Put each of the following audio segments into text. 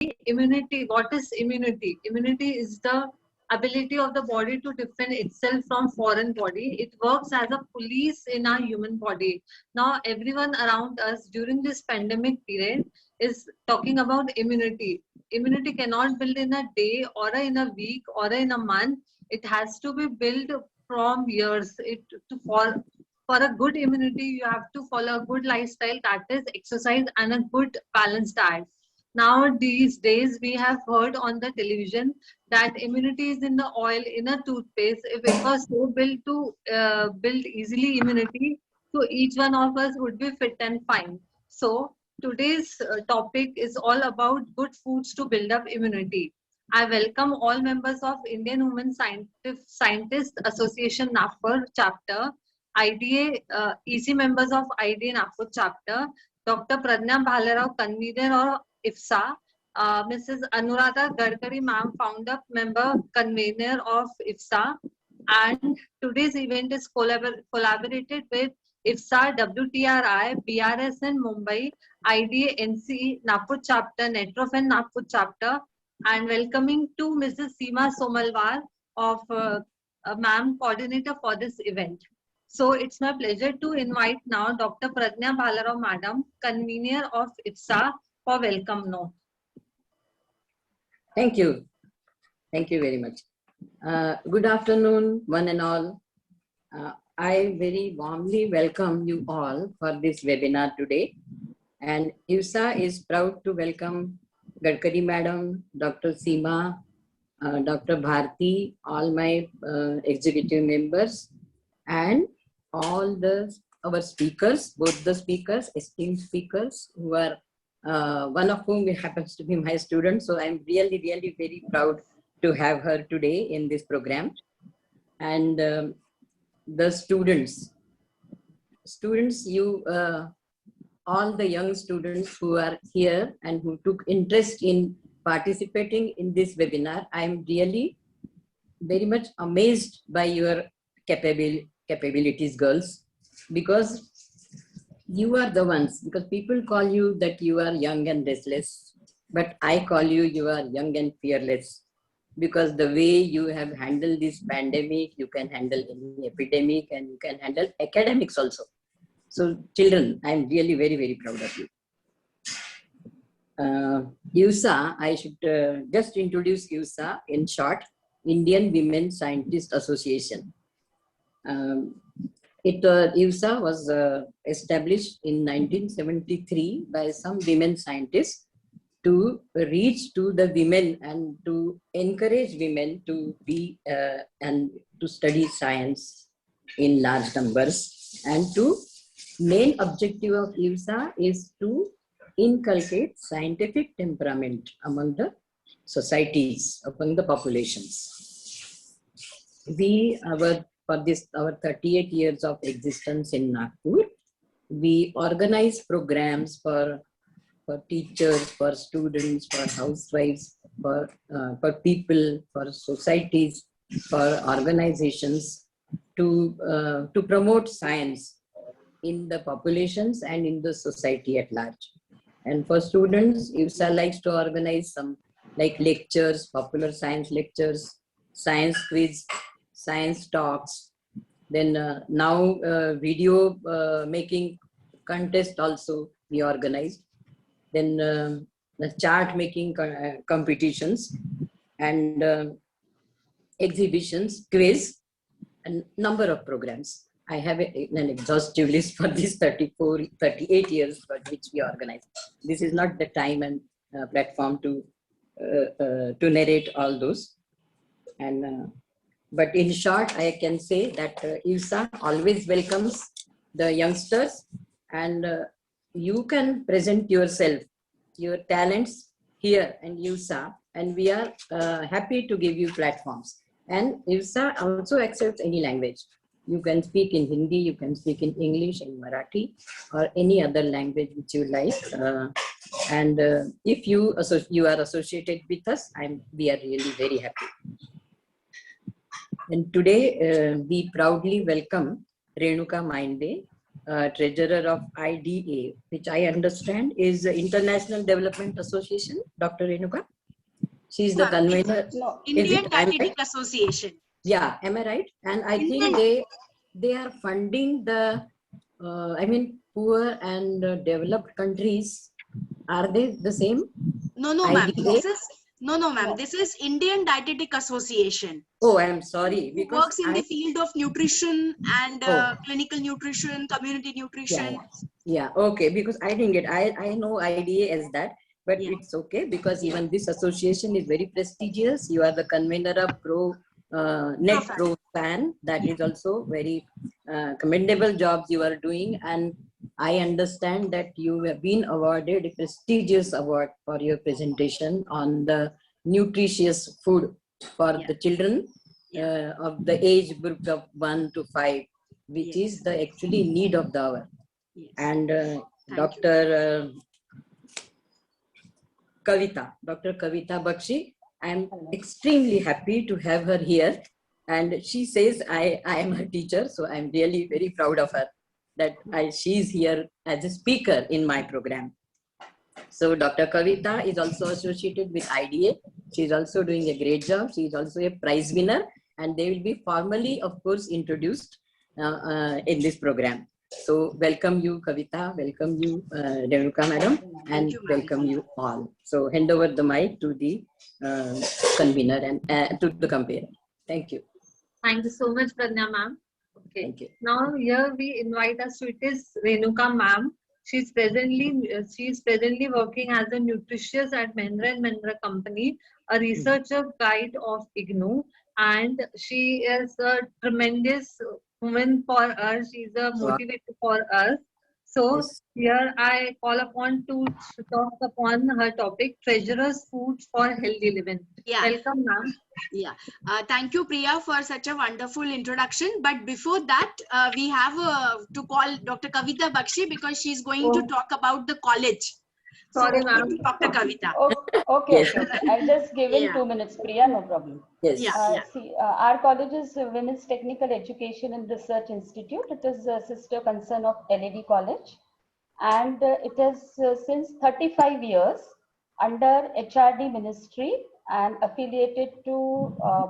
Immunity. What is immunity? Immunity is the ability of the body to defend itself from foreign body. It works as a police in our human body. Now, everyone around us during this pandemic period is talking about immunity. Immunity cannot build in a day or in a week or in a month. It has to be built from years. For a good immunity, you have to follow a good lifestyle, that is exercise and a good balanced diet. Now, these days, we have heard on the television that immunity is in the oil in a toothpaste. If it was so built to build easily immunity, so each one of us would be fit and fine. So, today's topic is all about good foods to build up immunity. I welcome all members of Indian Women Scientist Association NAFR chapter, IDA, EC members of IDA NAFR chapter, Dr. Pradnya Bhalerao, convener of IFSA, Mrs. Anuradha Gadkari, ma'am, founder, member, convener of IFSA. And today's event is collaborated with IFSA, WTRI, BRSN Mumbai, IDA, NC, Nagpur chapter, Netrofen Nagpur chapter, and welcoming to Mrs. Seema Somalwar of ma'am, coordinator for this event. So it's my pleasure to invite now Dr. Pradnya Bhalerao, madam, convener of IFSA, for welcome note. Thank you. Thank you very much. Good afternoon, one and all. I very warmly welcome you all for this webinar today. And IFSA is proud to welcome Gadkari Madam, Dr. Seema, Dr. Bharti, all my executive members, and all our speakers, both the speakers, esteemed speakers, who are one of whom happens to be my student. So I'm really very proud to have her today in this program. And the students, you, all the young students who are here and who took interest in participating in this webinar, I'm really very much amazed by your capabilities, girls, because you are the ones, because people call you that you are young and restless, but I call you are young and fearless, because the way you have handled this pandemic, you can handle any epidemic and you can handle academics also. So children, I'm really very proud of you. IWSA, I should just introduce IWSA in short, Indian Women Scientist Association. IWSA was established in 1973 by some women scientists to reach to the women and to encourage women to be and to study science in large numbers. And to main objective of IWSA is to inculcate scientific temperament among the societies, among the populations. For our 38 years of existence in Nagpur, we organize programs for teachers, for students, for housewives, for people, for societies, for organizations to promote science in the populations and in the society at large. And for students, IWSA likes to organize some like lectures, popular science lectures, science quiz, science talks, then now video making contest also we organized, then the chart making competitions and exhibitions, quiz, and number of programs. I have an exhaustive list for these 38 years for which we organize. This is not the time and platform to narrate all those. And but in short, I can say that IWSA always welcomes the youngsters, and you can present yourself, your talents here in IWSA, and we are happy to give you platforms. And IWSA also accepts any language. You can speak in Hindi, you can speak in English, in Marathi, or any other language which you like. And if you are associated with us, we are really very happy. And today we proudly welcome Renuka Mainde, treasurer of IDA, which I understand is the International Development Association, Dr. Renuka. She is the convener. No. Is Indian it? Am I Dietetic right? Association. Yeah, am I right? And I think Indian- they are funding the, poor and developed countries. Are they the same? No, ma'am. IDA? This is no, ma'am. No. This is Indian Dietetic Association. Oh, I'm sorry. Who Because works in the field of nutrition and Oh. clinical nutrition, community nutrition. Yeah, okay, because I didn't get, I know IDA as that, but Yeah. it's okay because even this association is very prestigious. You are the convener of Net Pro-Fan. Pro Fan. That is also very commendable jobs you are doing. And I understand that you have been awarded a prestigious award for your presentation on the nutritious food for Yeah. the children of the age group of 1 to 5, which Yes. is the actually need of the hour. Yes. And Thank Dr. Kavita Bakshi, I am extremely happy to have her here. And she says I am her teacher, so I'm really very proud of her that she is here as a speaker in my program. So Dr. Kavita is also associated with IDA. She is also doing a great job. She is also a prize winner, and they will be formally, of course, introduced in this program. So welcome you, Kavita. Welcome you, Renuka madam, and you, ma'am. welcome you all. So hand over the mic to the convener and to the comparer. Thank you. Thank you so much, Pradnya ma'am. Okay. Thank you. Now here we invite us to it is Renuka ma'am. She's presently working as a nutritionist at Mahindra and Mahindra Company, a researcher guide of IGNOU, and she is a tremendous woman for us. She's a motivator for us. So Yes. here I call upon to talk upon her topic, treasurer's foods for healthy living. Yeah. Welcome, ma'am. Yeah. Thank you, Priya, for such a wonderful introduction. But before that, we have to call Dr. Kavita Bakshi because she's going to talk about the college. Sorry, so, ma'am. Dr. Kavita. Okay, Yes. okay. I'll just give in Yeah. 2 minutes, Priya, no problem. Yes. Yeah. See, our college is Women's Technical Education and Research Institute. It is a sister concern of LAD College. And it is since 35 years under HRD Ministry and affiliated to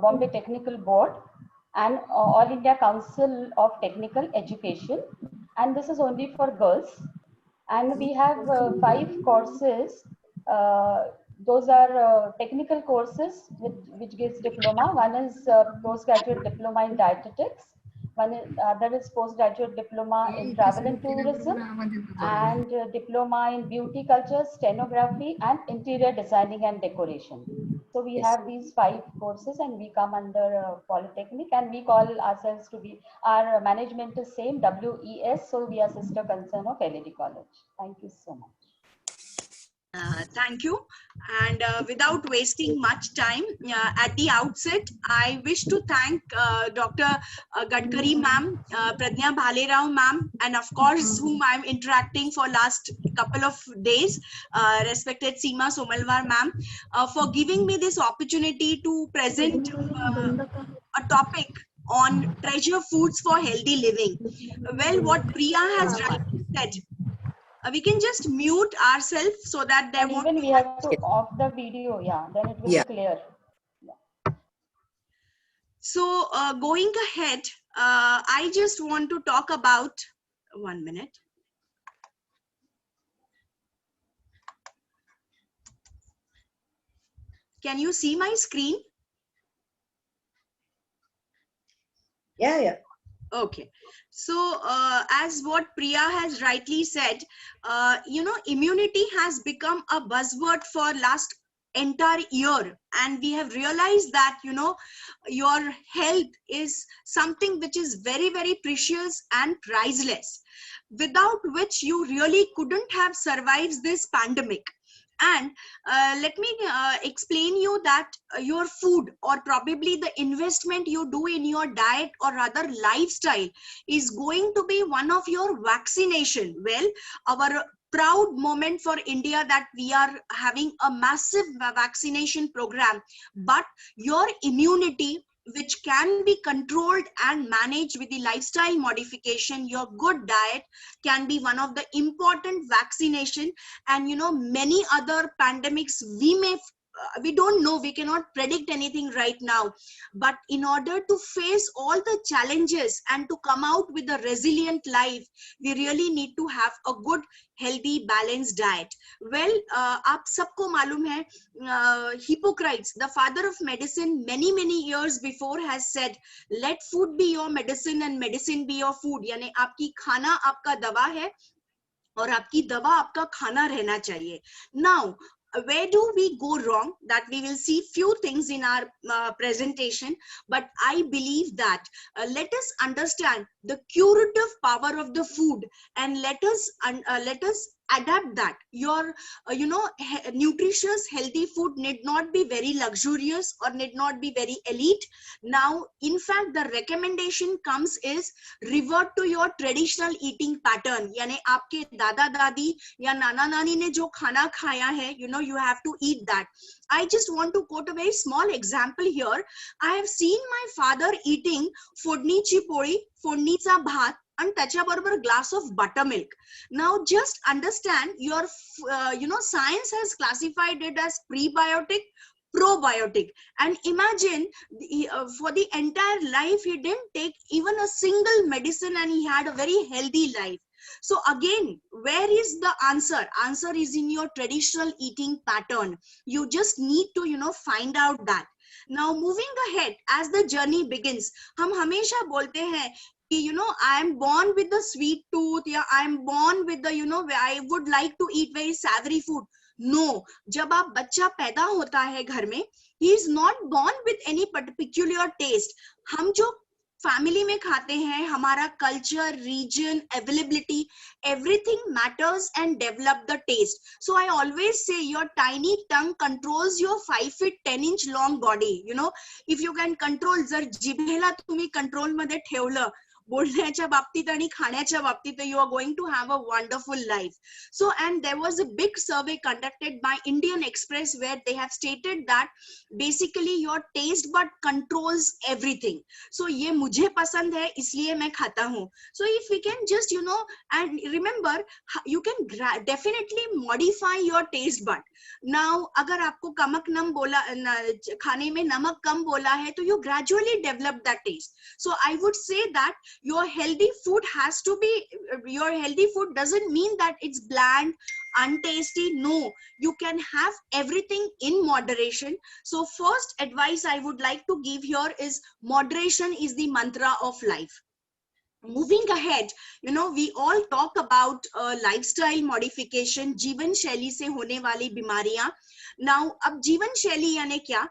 Bombay Technical Board and All India Council of Technical Education. And this is only for girls. And we have 5 courses. Those are technical courses which gives diploma. One is postgraduate diploma in dietetics. Other is postgraduate diploma in travel and tourism, and diploma in beauty culture, stenography, and interior designing and decoration. So we have these 5 courses, and we come under Polytechnic, and we call ourselves to be, our management is same, WES, so we are sister concern of LAD College. Thank you so much. Thank you. And without wasting much time, at the outset, I wish to thank Dr. Gadkari ma'am, Pradnya Bhalerao ma'am, and of course, whom I'm interacting for last couple of days, respected Seema Somalwar ma'am, for giving me this opportunity to present a topic on treasure foods for healthy living. Well, what Priya has rightly said, we can just mute ourselves so that there And won't even be we have to off the video, yeah, then it will Yeah. be clear. So going ahead, I just want to talk about 1 minute. Can you see my screen? Yeah. Okay. So as what Priya has rightly said, immunity has become a buzzword for last entire year, and we have realized that your health is something which is very, very precious and priceless, without which you really couldn't have survived this pandemic. And let me explain you that your food, or probably the investment you do in your diet or rather lifestyle, is going to be one of your vaccination. Well, our proud moment for India that we are having a massive vaccination program, but your immunity which can be controlled and managed with the lifestyle modification. Your good diet can be one of the important vaccination, and many other pandemics we don't know, we cannot predict anything right now, but in order to face all the challenges and to come out with a resilient life, we really need to have a good healthy balanced diet. Well, aap sabko malum hai, Hippocrates, the father of medicine, many years before has said, let food be your medicine and medicine be your food. यानी आपकी खाना आपका दवा है और आपकी दवा आपका खाना रहना चाहिए. Now, where do we go wrong? That we will see few things in our presentation, but I believe that let us understand the curative power of the food, and let us adapt that. Your nutritious healthy food need not be very luxurious or need not be very elite. Now, in fact, the recommendation comes is revert to your traditional eating pattern. यानी आपके दादा दादी या नाना नानी ने जो खाना खाया है, you have to eat that. I just want to quote a very small example here. I have seen my father eating फोडणीची पोळी, फोडणीचा भात, and त्याच्याबरोबर glass of buttermilk. Now just understand, your science has classified it as prebiotic, probiotic, and imagine for the entire life he didn't take even a single medicine and he had a very healthy life. So again, where is the answer? Answer is in your traditional eating pattern. You just need to find out that. Now moving ahead, as the journey begins, हम हमेशा बोलते हैं कि I am born with the sweet tooth, या I am born with the I would like to eat very savory food. No, जब आप बच्चा पैदा होता है घर में, he is not born with any peculiar taste. हम जो फैमिली में खाते हैं, हमारा culture, region, availability, everything matters and develop the taste. So I always say your tiny tongue controls your 5 feet 10 inch long body. If you can control, जर जिभेला तुम्ही control मध्ये ठेवलं बोलण्याच्या बाबतीत आणि खाण्याच्या बाबतीत, you are going to have a wonderful life. So, and there was a big survey conducted by Indian Express where they have stated that basically your taste bud controls everything. So ये मुझे पसंद है इसलिए मैं खाता हूँ. So if we can just and remember, you can definitely modify your taste bud. Now अगर आपको कमक नम बोला, खाने में नमक कम बोला है, तो you gradually develop that taste. So I would say that your healthy food has to be, your healthy food doesn't mean that it's bland, untasty. No, you can have everything in moderation. So first advice I would like to give here is moderation is the mantra of life. Moving ahead, we all talk about lifestyle modification, जीवन शैली से होने वाली बीमारियां. Now, अब जीवन शैली यानी क्या?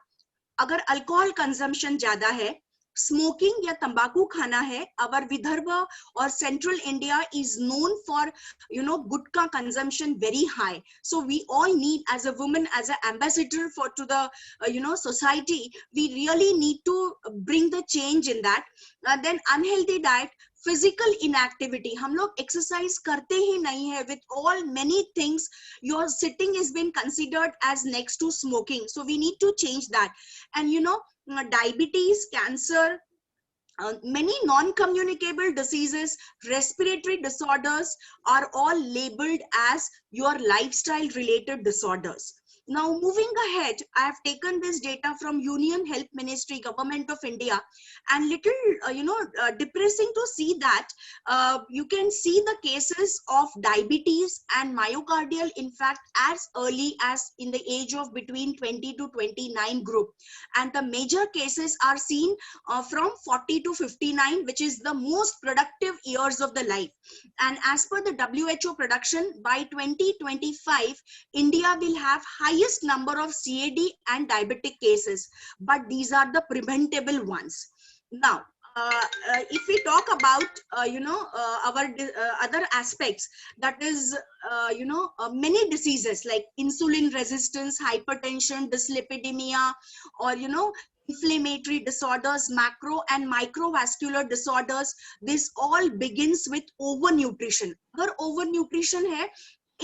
अगर अल्कोहल कंजम्पशन ज्यादा है, स्मोकिंग या तंबाकू खाना है, our Vidarbha or central India is known for gutkha consumption very high. So we all need, as a woman, as an ambassador to the society, we really need to bring the change in that. Then unhealthy diet, physical inactivity, हम लोग exercise करते ही नहीं है. With all many things, your sitting is been considered as next to smoking. So we need to change that. And diabetes, cancer, many non-communicable diseases, respiratory disorders are all labeled as your lifestyle related disorders. Now moving ahead, I have taken this data from Union Health Ministry, Government of India, and little depressing to see that you can see the cases of diabetes and myocardial infarct as early as in the age of between 20 to 29 group, and the major cases are seen from 40 to 59, which is the most productive years of the life. And as per the WHO production, by 2025 India will have highest number of CAD and diabetic cases, but these are the preventable ones. Now if we talk about our other aspects, that is many diseases like insulin resistance, hypertension, dyslipidemia, or inflammatory disorders, macro and microvascular disorders, this all begins with overnutrition. अगर overnutrition है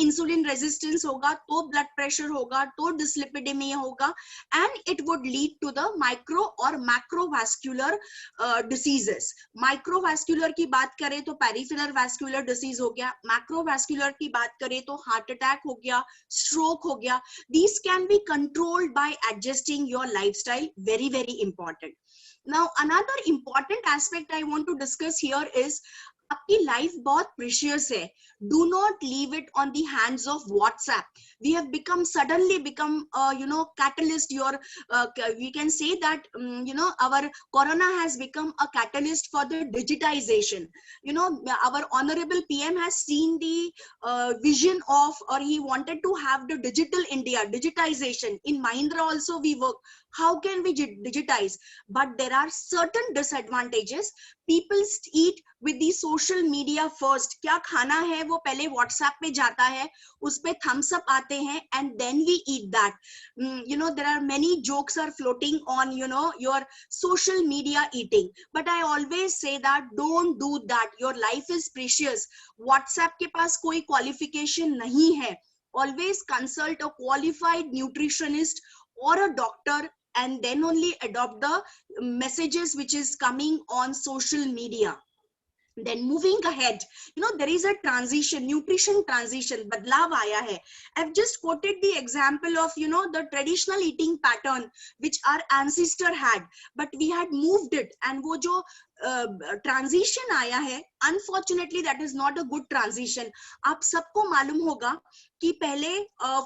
insulin resistance होगा, तो blood pressure होगा, तो dyslipidemia होगा, and it would lead to the micro और macrovascular diseases. Microvascular की बात करें तो पेरिफेरल वास्कुलर डिसीज हो गया, मैक्रोवास्कुलर की बात करें तो हार्ट अटैक हो गया, स्ट्रोक हो गया. These can be controlled by adjusting your lifestyle. Very, very important. Now, another important aspect I want to discuss here is आपकी लाइफ बहुत प्रीशियस है. Do not leave it on the hands of WhatsApp. We have become suddenly become catalyst. Your we can say that our corona has become a catalyst for the digitization. Our honorable PM has seen the vision of, or he wanted to have the digital India, digitization. In Mahindra also we work. How can we digitize? But there are certain disadvantages. People eat with the social media first. क्या खाना है वो पहले WhatsApp पे जाता है, उस पे thumbs up आते हैं, and then we eat that. There are many jokes are floating on your social media eating, but I always say that don't do that. Your life is precious. WhatsApp के पास कोई qualification नहीं है. Always consult a qualified nutritionist or a doctor, and then only adopt the messages which is coming on social media. Then moving ahead, there is a transition, nutrition transition, badlav aaya hai. I've just quoted the example of the traditional eating pattern which our ancestor had, but we had moved it, and wo jo transition आया है, unfortunately that is not a good transition. आप सबको मालूम होगा कि पहले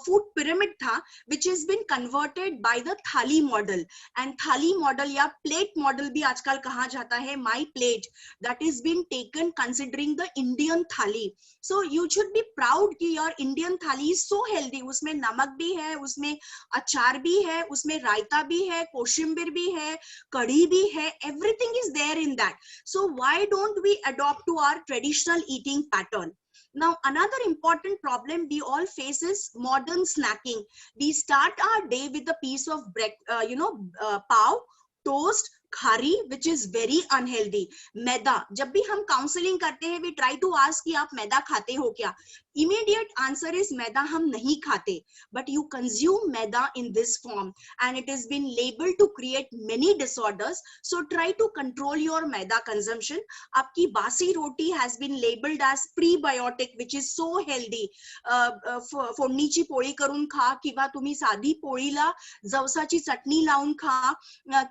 food pyramid था, which has been converted by the थाली model, and थाली model या plate model भी आजकल कहा जाता है, my plate, that is been taken considering the Indian थाली. So you should be proud कि your Indian थाली is so healthy. उसमें नमक भी है, उसमें अचार भी है, उसमें रायता भी है, कोशिम्बीर भी है, कढ़ी भी है, everything is there in that. So why don't we adopt to our traditional eating pattern? Now, another important problem we all face is modern snacking. We start our day with a piece of bread, pav, toast, khari, which is very unhealthy. मैदा, जब भी हम counselling करते हैं, we try to ask कि आप मैदा खाते हो क्या? Immediate answer is मैदा हम नहीं खाते, but you consume maida in this form, and it has been labeled to create many disorders. So try to control your maida consumption. आपकी बासी रोटी has been labeled as prebiotic, which is so healthy. फोडणीची पोळी करून खा, किंवा तुम्ही साधी पोळीला जवसाची चटणी लावून खा,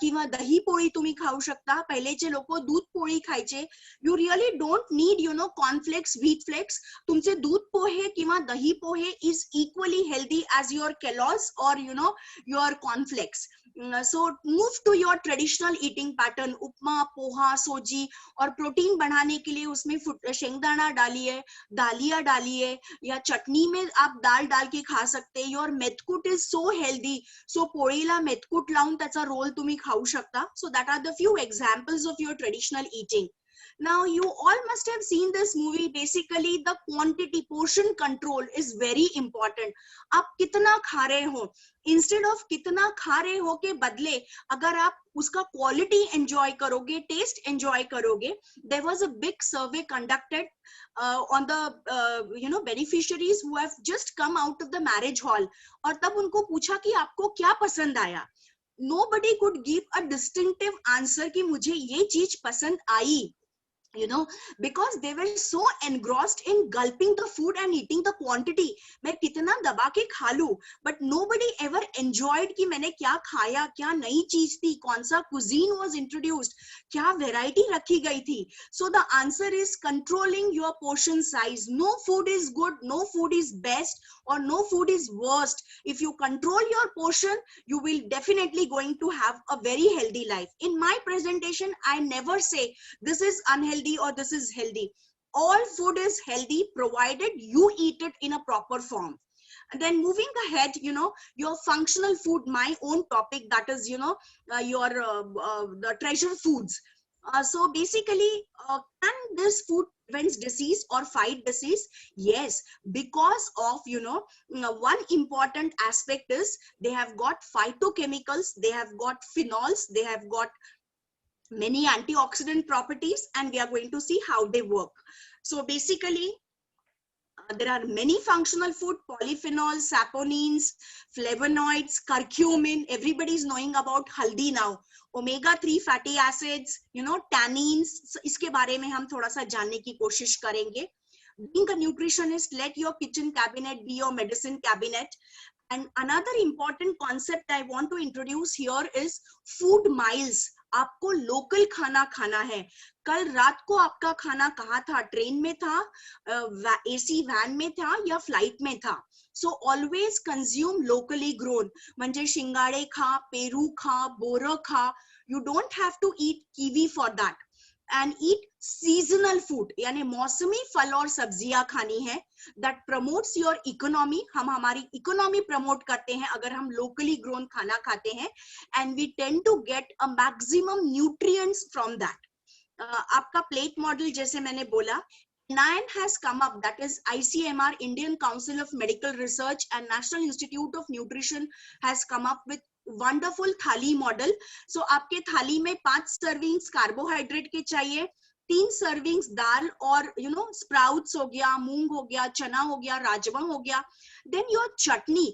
किंवा दही पोळी तुम्ही खाऊ शकता. पहिलेचे लोक दूध पोळी खायचे. You really don't need cornflakes, wheat flakes. तुमचे दूध पोहे किंवा दही पोहे is equally healthy as your Kellogg's or your cornflakes. So move to your traditional eating pattern. उपमा, पोहा, सोजी, और प्रोटीन बढ़ाने के लिए उसमें शेंगदाना डालिए, दालिया डालिए, या चटनी में आप दाल डाल के खा सकते. Your methkut is so healthy. So पोळीला methkut लावून त्याचा रोल तुम्ही खाऊ शकता. So that are the few examples of your traditional eating. Now you all must have seen this movie. Basically the quantity, portion control is very important. आप कितना खा रहे हो, instead of कितना खा रहे हो के बदले अगर आप उसका quality enjoy करोगे, taste enjoy करोगे. There was a big survey conducted on the beneficiaries who have just come out of the marriage hall, और तब उनको पूछा कि आपको क्या पसंद आया. Nobody could give a distinctive answer कि मुझे ये चीज पसंद आई. Because they were so engrossed in gulping the food and eating the quantity. मैं कितना दबा के खा लूं, but nobody ever enjoyed कि मैंने क्या खाया, क्या नई चीज थी, कौन सा cuisine was introduced, क्या variety रखी गई थी. So the answer is controlling your portion size. No food is good, no food is best, or no food is worst. If you control your portion, you will definitely going to have a very healthy life. In my presentation, I never say this is unhealthy or this is healthy. All food is healthy provided you eat it in a proper form. And then moving ahead, your functional food, my own topic, that is your the treasure foods. So basically, can this food prevent disease or fight disease? Yes, because of one important aspect is they have got phytochemicals, they have got phenols, they have got many antioxidant properties, and we are going to see how they work. So basically, There are many functional food, polyphenols, saponins, flavonoids, curcumin. Everybody is knowing about haldi now. Omega-3 fatty acids, tannins. इसके बारे में हम थोड़ा सा जानने की कोशिश करेंगे. Being a nutritionist, let your kitchen cabinet be your medicine cabinet. And another important concept I want to introduce here is food miles. आपको लोकल खाना खाना है. कल रात को आपका खाना कहाँ था? ट्रेन में था, एसी वैन में था या फ्लाइट में था? So always consume locally grown. म्हणजे शिंगाडे खा, पेरू खा, बोरं खा. You don't have to eat kiwi for that. And eat seasonal food, यानी मौसमी फल और सब्जियां खानी है. That promotes your economy. हम हमारी इकोनॉमी प्रमोट करते हैं अगर हम लोकली ग्रोन खाना खाते हैं. And we tend to get a maximum nutrients from that. आपका प्लेट मॉडल जैसे मैंने बोला, NIN has come up, that is ICMR, Indian Council of Medical Research, and National Institute of Nutrition has come up with wonderful थाली model. सो आपके थाली में 5 servings carbohydrate के चाहिए, 3 सर्विंग्स दाल और स्प्राउट्स हो गया, मूंग हो गया, चना हो गया, राजमा हो गया. Then your chutney,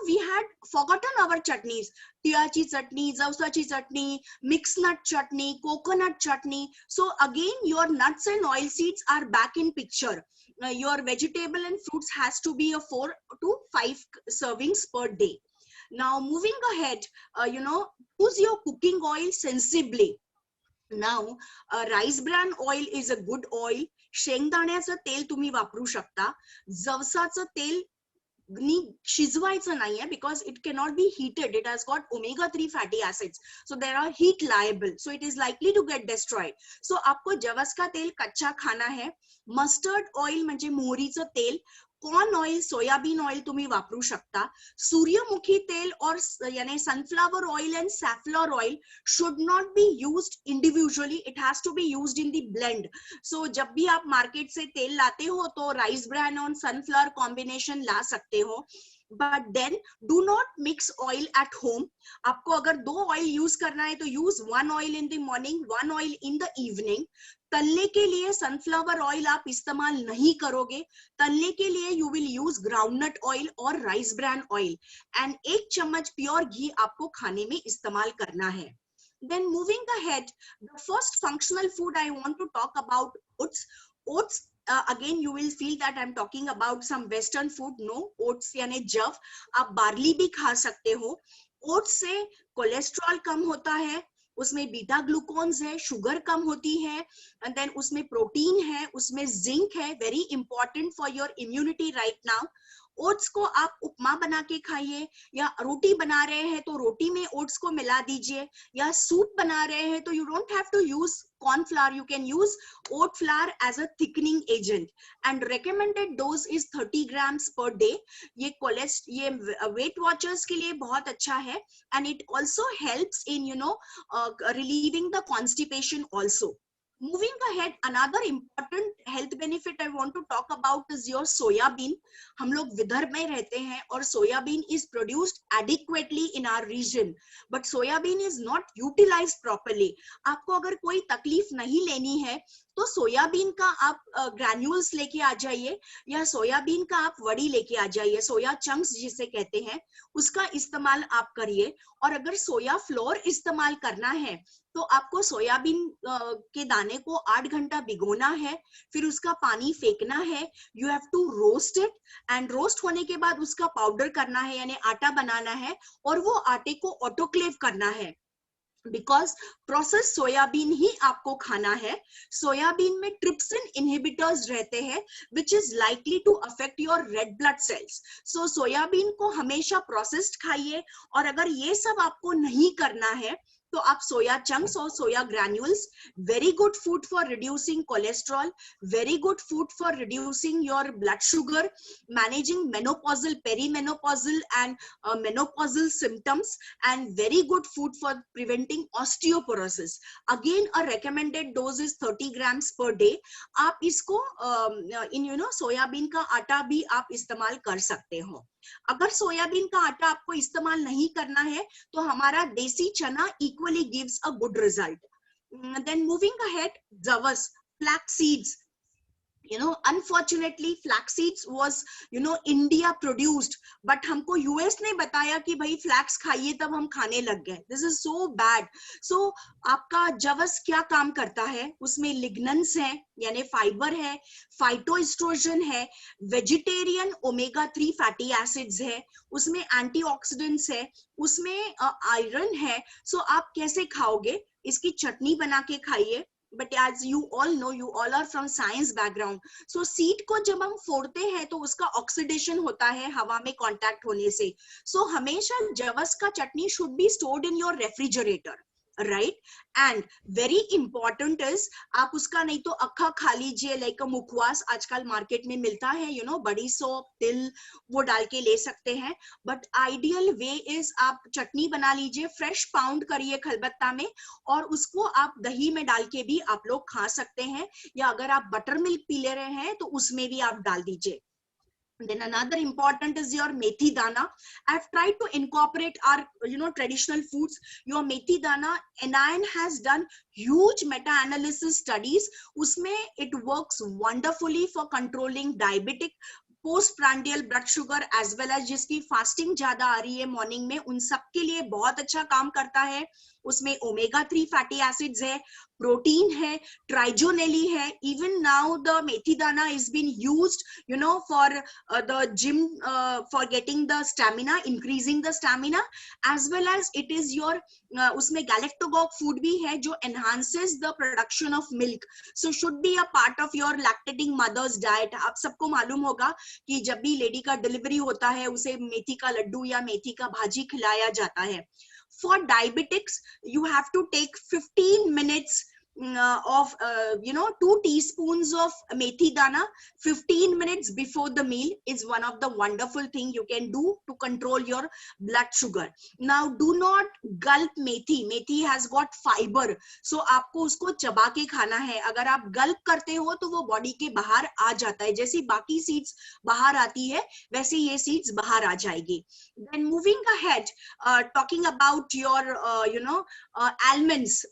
we had forgotten our chutneys. तिळाची chutney, जवसाची chutney, mixed nut chutney, coconut chutney. So again, your nuts and oil seeds are back in picture. Your vegetable and fruits has to be a 4 to 5 servings per day. Now moving ahead, use your cooking oil sensibly. Now, rice bran oil is a good oil. शेंगदाण्याचं तेल तुम्ही वापरू शकता. जवसाचं तेल शिजवायचं नाहीये because it cannot be heated. It has got omega-3 fatty acids, so they are heat liable, so it is likely to get destroyed. So आपको जवस का तेल कच्चा खाना है. मस्टर्ड ऑइल म्हणजे मोहरीचं तेल, कॉर्न ऑइल, सोयाबीन ऑइल तुम्ही वापरू शकता. सूर्यमुखी तेल और यानी sunflower oil and safflower oil should not be used individually. It has to be used in the blend. So जब भी आप मार्केट से तेल लाते हो तो राइस ब्रान और सनफ्लावर कॉम्बिनेशन ला सकते हो. But then do not mix oil at home. आपको अगर 2 ऑयल यूज करना है तो use 1 oil in the morning, 1 oil in the evening. तलने के लिए सनफ्लावर ऑयल आप इस्तेमाल नहीं करोगे. तलने के लिए you will use groundnut oil और राइस ब्रान ऑयल. एंड 1 चम्मच प्योर घी आपको खाने में इस्तेमाल करना है. Then moving ahead, the first functional food I want to talk about oats. Oats, again you will feel that I'm talking about some western food. No, oats यानी जव. आप बार्ली भी खा सकते हो. ओट्स से कोलेस्ट्रॉल कम होता है, उसमें बीटा ग्लूकोन्स है, शुगर कम होती है, एंड देन उसमें प्रोटीन है, उसमें जिंक है, very important for your immunity right now. Oats को आप उपमा बना के खाइए, या रोटी बना रहे हैं तो रोटी में ओट्स को मिला दीजिए, या सूप बना रहे हैं तो you don't have to use corn flour, you can use oat flour as a thickening agent, and recommended dose is 30 grams per day. ये weight watchers के लिए बहुत अच्छा है, and it also helps in relieving the constipation also. Moving ahead, another important health benefit I want to talk about is your soybean. हम लोग विदर्भ में रहते हैं और soybean is produced adequately in our region, but soybean is not utilized properly. आपको अगर कोई तकलीफ नहीं लेनी है तो सोयाबीन का आप ग्रैन्यूल्स लेके आ जाइए, या सोयाबीन का आप वड़ी लेके आ जाइए, सोया चंक्स जिसे कहते हैं, उसका इस्तेमाल आप करिए. और अगर सोया फ्लोर इस्तेमाल करना है तो आपको सोयाबीन के दाने को 8 घंटा भिगोना है, फिर उसका पानी फेंकना है. You have to roast it, and roast होने के बाद उसका पाउडर करना है, यानी आटा बनाना है, और वो आटे को ऑटोक्लेव करना है. बिकॉज प्रोसेस सोयाबीन ही आपको खाना है. सोयाबीन में ट्रिप्सिन इनहिबिटर्स रहते हैं which is likely to affect your red blood cells. So soybean को हमेशा प्रोसेस्ड खाइए, और अगर ये सब आपको नहीं करना है तो आप सोया चंक्स और soya granules, very good food for reducing cholesterol, very good food for reducing your blood sugar, managing menopausal, perimenopausal and menopausal symptoms, and very good food for preventing osteoporosis. Again a recommended dose is 30 grams per day. आप इसको soybean का आटा भी आप इस्तेमाल कर सकते हो. अगर सोयाबीन का आटा आपको इस्तेमाल नहीं करना है तो हमारा देसी चना equally gives a good result. Then moving ahead, जवस, flax seeds. Unfortunately flax seeds was India produced, but हमको यूएस ने बताया कि भाई फ्लैक्स खाइए, तब हम खाने लग गए. This is so bad. So आपका जवस क्या काम करता है? उसमें लिग्नेंस है, यानी फाइबर है, फाइटोएस्ट्रोजन है, वेजिटेरियन ओमेगा 3 फैटी एसिड्स है, उसमें एंटीऑक्सीडेंट्स है, उसमें आयरन है. सो आप कैसे खाओगे? इसकी चटनी बना के खाइए. But as you all know, you all are from science background. So seed को जब हम फोड़ते हैं तो उसका ऑक्सीडेशन होता है हवा में कांटेक्ट होने से. So हमेशा जवस का चटनी should be stored in your refrigerator, right? And very important is आप उसका नहीं तो अक्खा खा लीजिए, like a मुखवास आजकल मार्केट में मिलता है, बड़ी सौंफ, तिल वो डाल के ले सकते हैं. बट आइडियल वे इज आप चटनी बना लीजिए, फ्रेश पाउंड करिए खलबत्ता में, और उसको आप दही में डाल के भी आप लोग खा सकते हैं, या अगर आप बटर मिल्क पी ले रहे हैं तो उसमें भी आप डाल दीजिए. Then another important is your methi dana. I've tried to incorporate our traditional foods. Your methi dana, NIN has done huge meta-analysis studies. Usme it works wonderfully for controlling diabetic, postprandial blood sugar, as well as जिसकी fasting ज्यादा आ रही है morning में, उन सब के लिए बहुत अच्छा काम करता है. उसमें ओमेगा 3 फैटी एसिड्स है, प्रोटीन है, ट्राइजोनेली है. Even now the methi dana is been used for the gym, for getting the stamina, increasing the stamina, as well as it is your उसमें गैलेक्टोगॉग फूड भी है जो enhances the production of milk. So should be a part of your lactating mothers diet. आप सबको मालूम होगा कि जब भी लेडी का डिलीवरी होता है उसे मेथी का लड्डू या मेथी का भाजी खिलाया जाता है. For diabetics, you have to take 15 minutes of 2 teaspoons of methi dana 15 minutes before the meal is one of the wonderful thing you can do to control your blood sugar. Now do not gulp methi. Methi has got fiber, so आपको उसको चबा के खाना है. अगर आप गल्प करते हो तो वो बॉडी के बाहर आ जाता है. जैसे बाकी सीड्स बाहर आती है वैसे ये सीड्स बाहर आ जाएगी. Then moving ahead, talking about your almonds,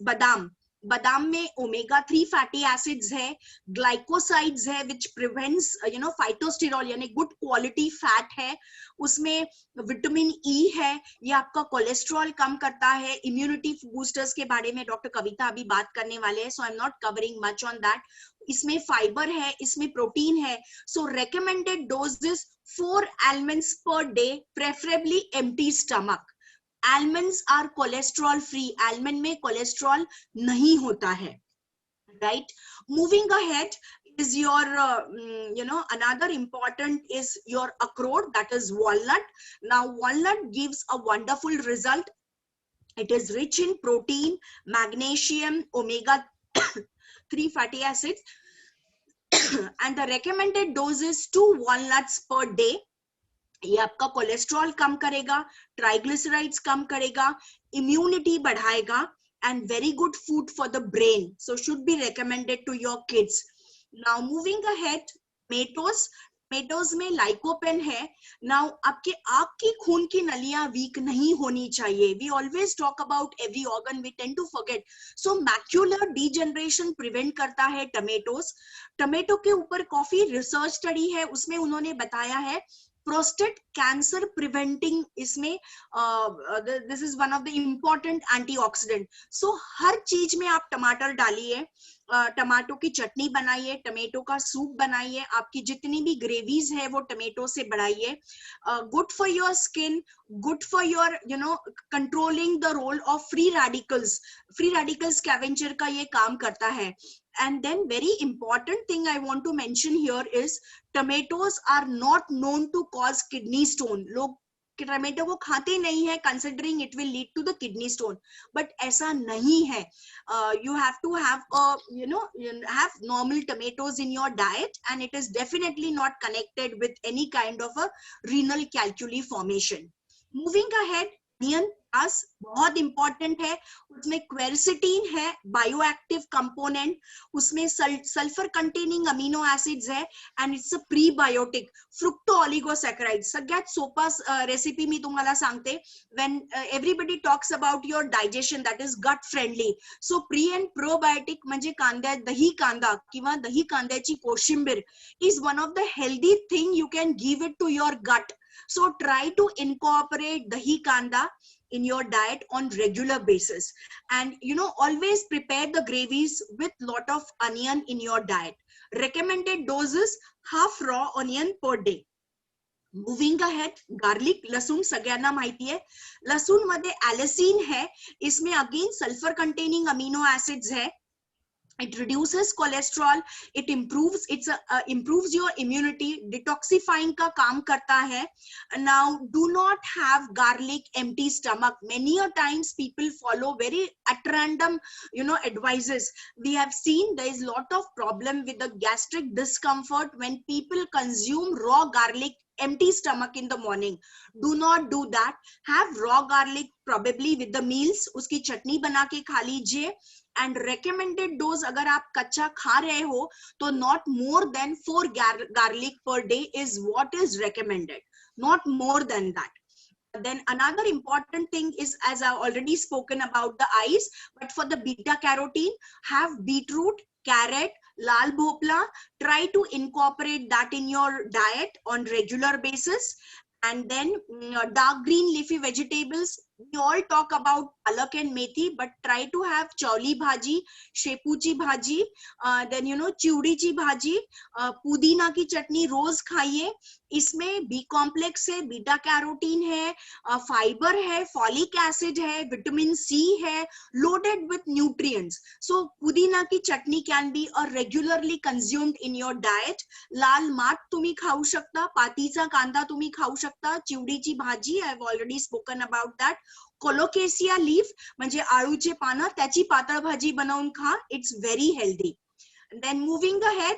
बादाम में ओमेगा 3 फैटी एसिड्स है, ग्लाइकोसाइड्स है विच प्रिवेंट्स फाइटोस्टेरॉल यानी गुड क्वालिटी फैट है. उसमें विटामिन ई है, ये आपका कोलेस्ट्रॉल कम करता है. इम्यूनिटी बूस्टर्स के बारे में डॉक्टर कविता अभी बात करने वाले हैं, so I am not covering much on that. इसमें फाइबर है, इसमें प्रोटीन है. So recommended doses 4 almonds per day, preferably empty stomach. Almonds are cholesterol free. Almond में कोलेस्ट्रॉल नहीं होता है, right? Moving ahead is your another important is your अखरोट, that is walnut. Now walnut gives a wonderful result. It is rich in protein, magnesium, omega 3 fatty acids and the recommended dose is 2 walnuts per day. ये आपका cholesterol कम करेगा, triglycerides कम करेगा, immunity बढ़ाएगा, and very good food for the brain, so should be recommended to your kids. Now moving ahead, tomatoes में lycopene है. Now आपके आँख की खून की नलियां वीक नहीं होनी चाहिए. We always talk about every organ, we tend to forget. So macular degeneration prevent करता है tomatoes. टमेटो के ऊपर काफी रिसर्च स्टडी है, उसमें उन्होंने बताया है प्रोस्टेट कैंसर प्रिवेंटिंग, इसमें this is one of the important antioxidant. So हर चीज में आप टमाटर डालिए, टमाटो की चटनी बनाइए, टमेटो का सूप बनाइए, आपकी जितनी भी ग्रेवीज है वो टमेटो से बढ़ाइए. Good for your skin, good for your controlling the role of free radical scavenger का ये काम करता है. And then very important thing I want to mention here is tomatoes are not known to cause kidney stone. लोग tomato को खाते नहीं है considering it will lead to the kidney stone, but ऐसा नहीं है. You have to have have normal tomatoes in your diet and it is definitely not connected with any kind of a renal calculi formation. Moving ahead, onion, पोटास बहुत important है, उसमें quercetin है bioactive component, उसमें sulphur containing amino acids है and it's a prebiotic. Fructooligosaccharide सगळ्यात सोपा recipe मी तुम्हाला सांगते. When everybody talks about your digestion that is gut friendly. So pre and probiotic म्हणजे दही कांदा किंवा दही कांद्याची koshimbir is one of the healthy thing you can give it to your gut. So try to incorporate dahi kanda in your diet on regular basis, and always prepare the gravies with lot of onion in your diet. Recommended doses half raw onion per day. Moving ahead, garlic, लसूण सगळ्यांना माहिती आहे. लसूण मध्ये ॲलिसिन है, इसमें again sulphur containing amino acids है. It reduces cholesterol, it improves your immunity, detoxifying का काम करता है. Now do not have garlic empty stomach. Many a times people follow very at random advices. We have seen there is lot of problem with the gastric discomfort when people consume raw garlic empty stomach in the morning. Do not do that. Have raw garlic probably with the meals, उसकी चटनी बना के खा लीजिए. And recommended dose अगर आप कच्चा खा रहे हो तो not more than 4 garlic per day is what is recommended, not more than that. Then another important thing is, as I already spoken about the eyes, but for the beta carotene, have beetroot, carrot, lal bhopla. Try to incorporate that in your diet on regular basis. And then dark green leafy vegetables. We all talk about palak and methi, but try to have chauli bhaji, shepuchi bhaji, then chiudi bhaji, pudina ki chutney रोज खाइए. इसमें B complex है, beta carotene है, fibre है, folic acid है, vitamin C है, loaded with nutrients. So पुदीना की chutney can be regularly consumed in your diet. लाल माठ तुम्ही खाऊ शकता, पातीचा कांदा तुम्ही खाऊ शकता, चिवडीची भाजी, I have already spoken about that. Colocasia leaf म्हणजे आळूचे पानं, त्याची पातळ भाजी बनवून खा. It's very healthy. Then moving ahead,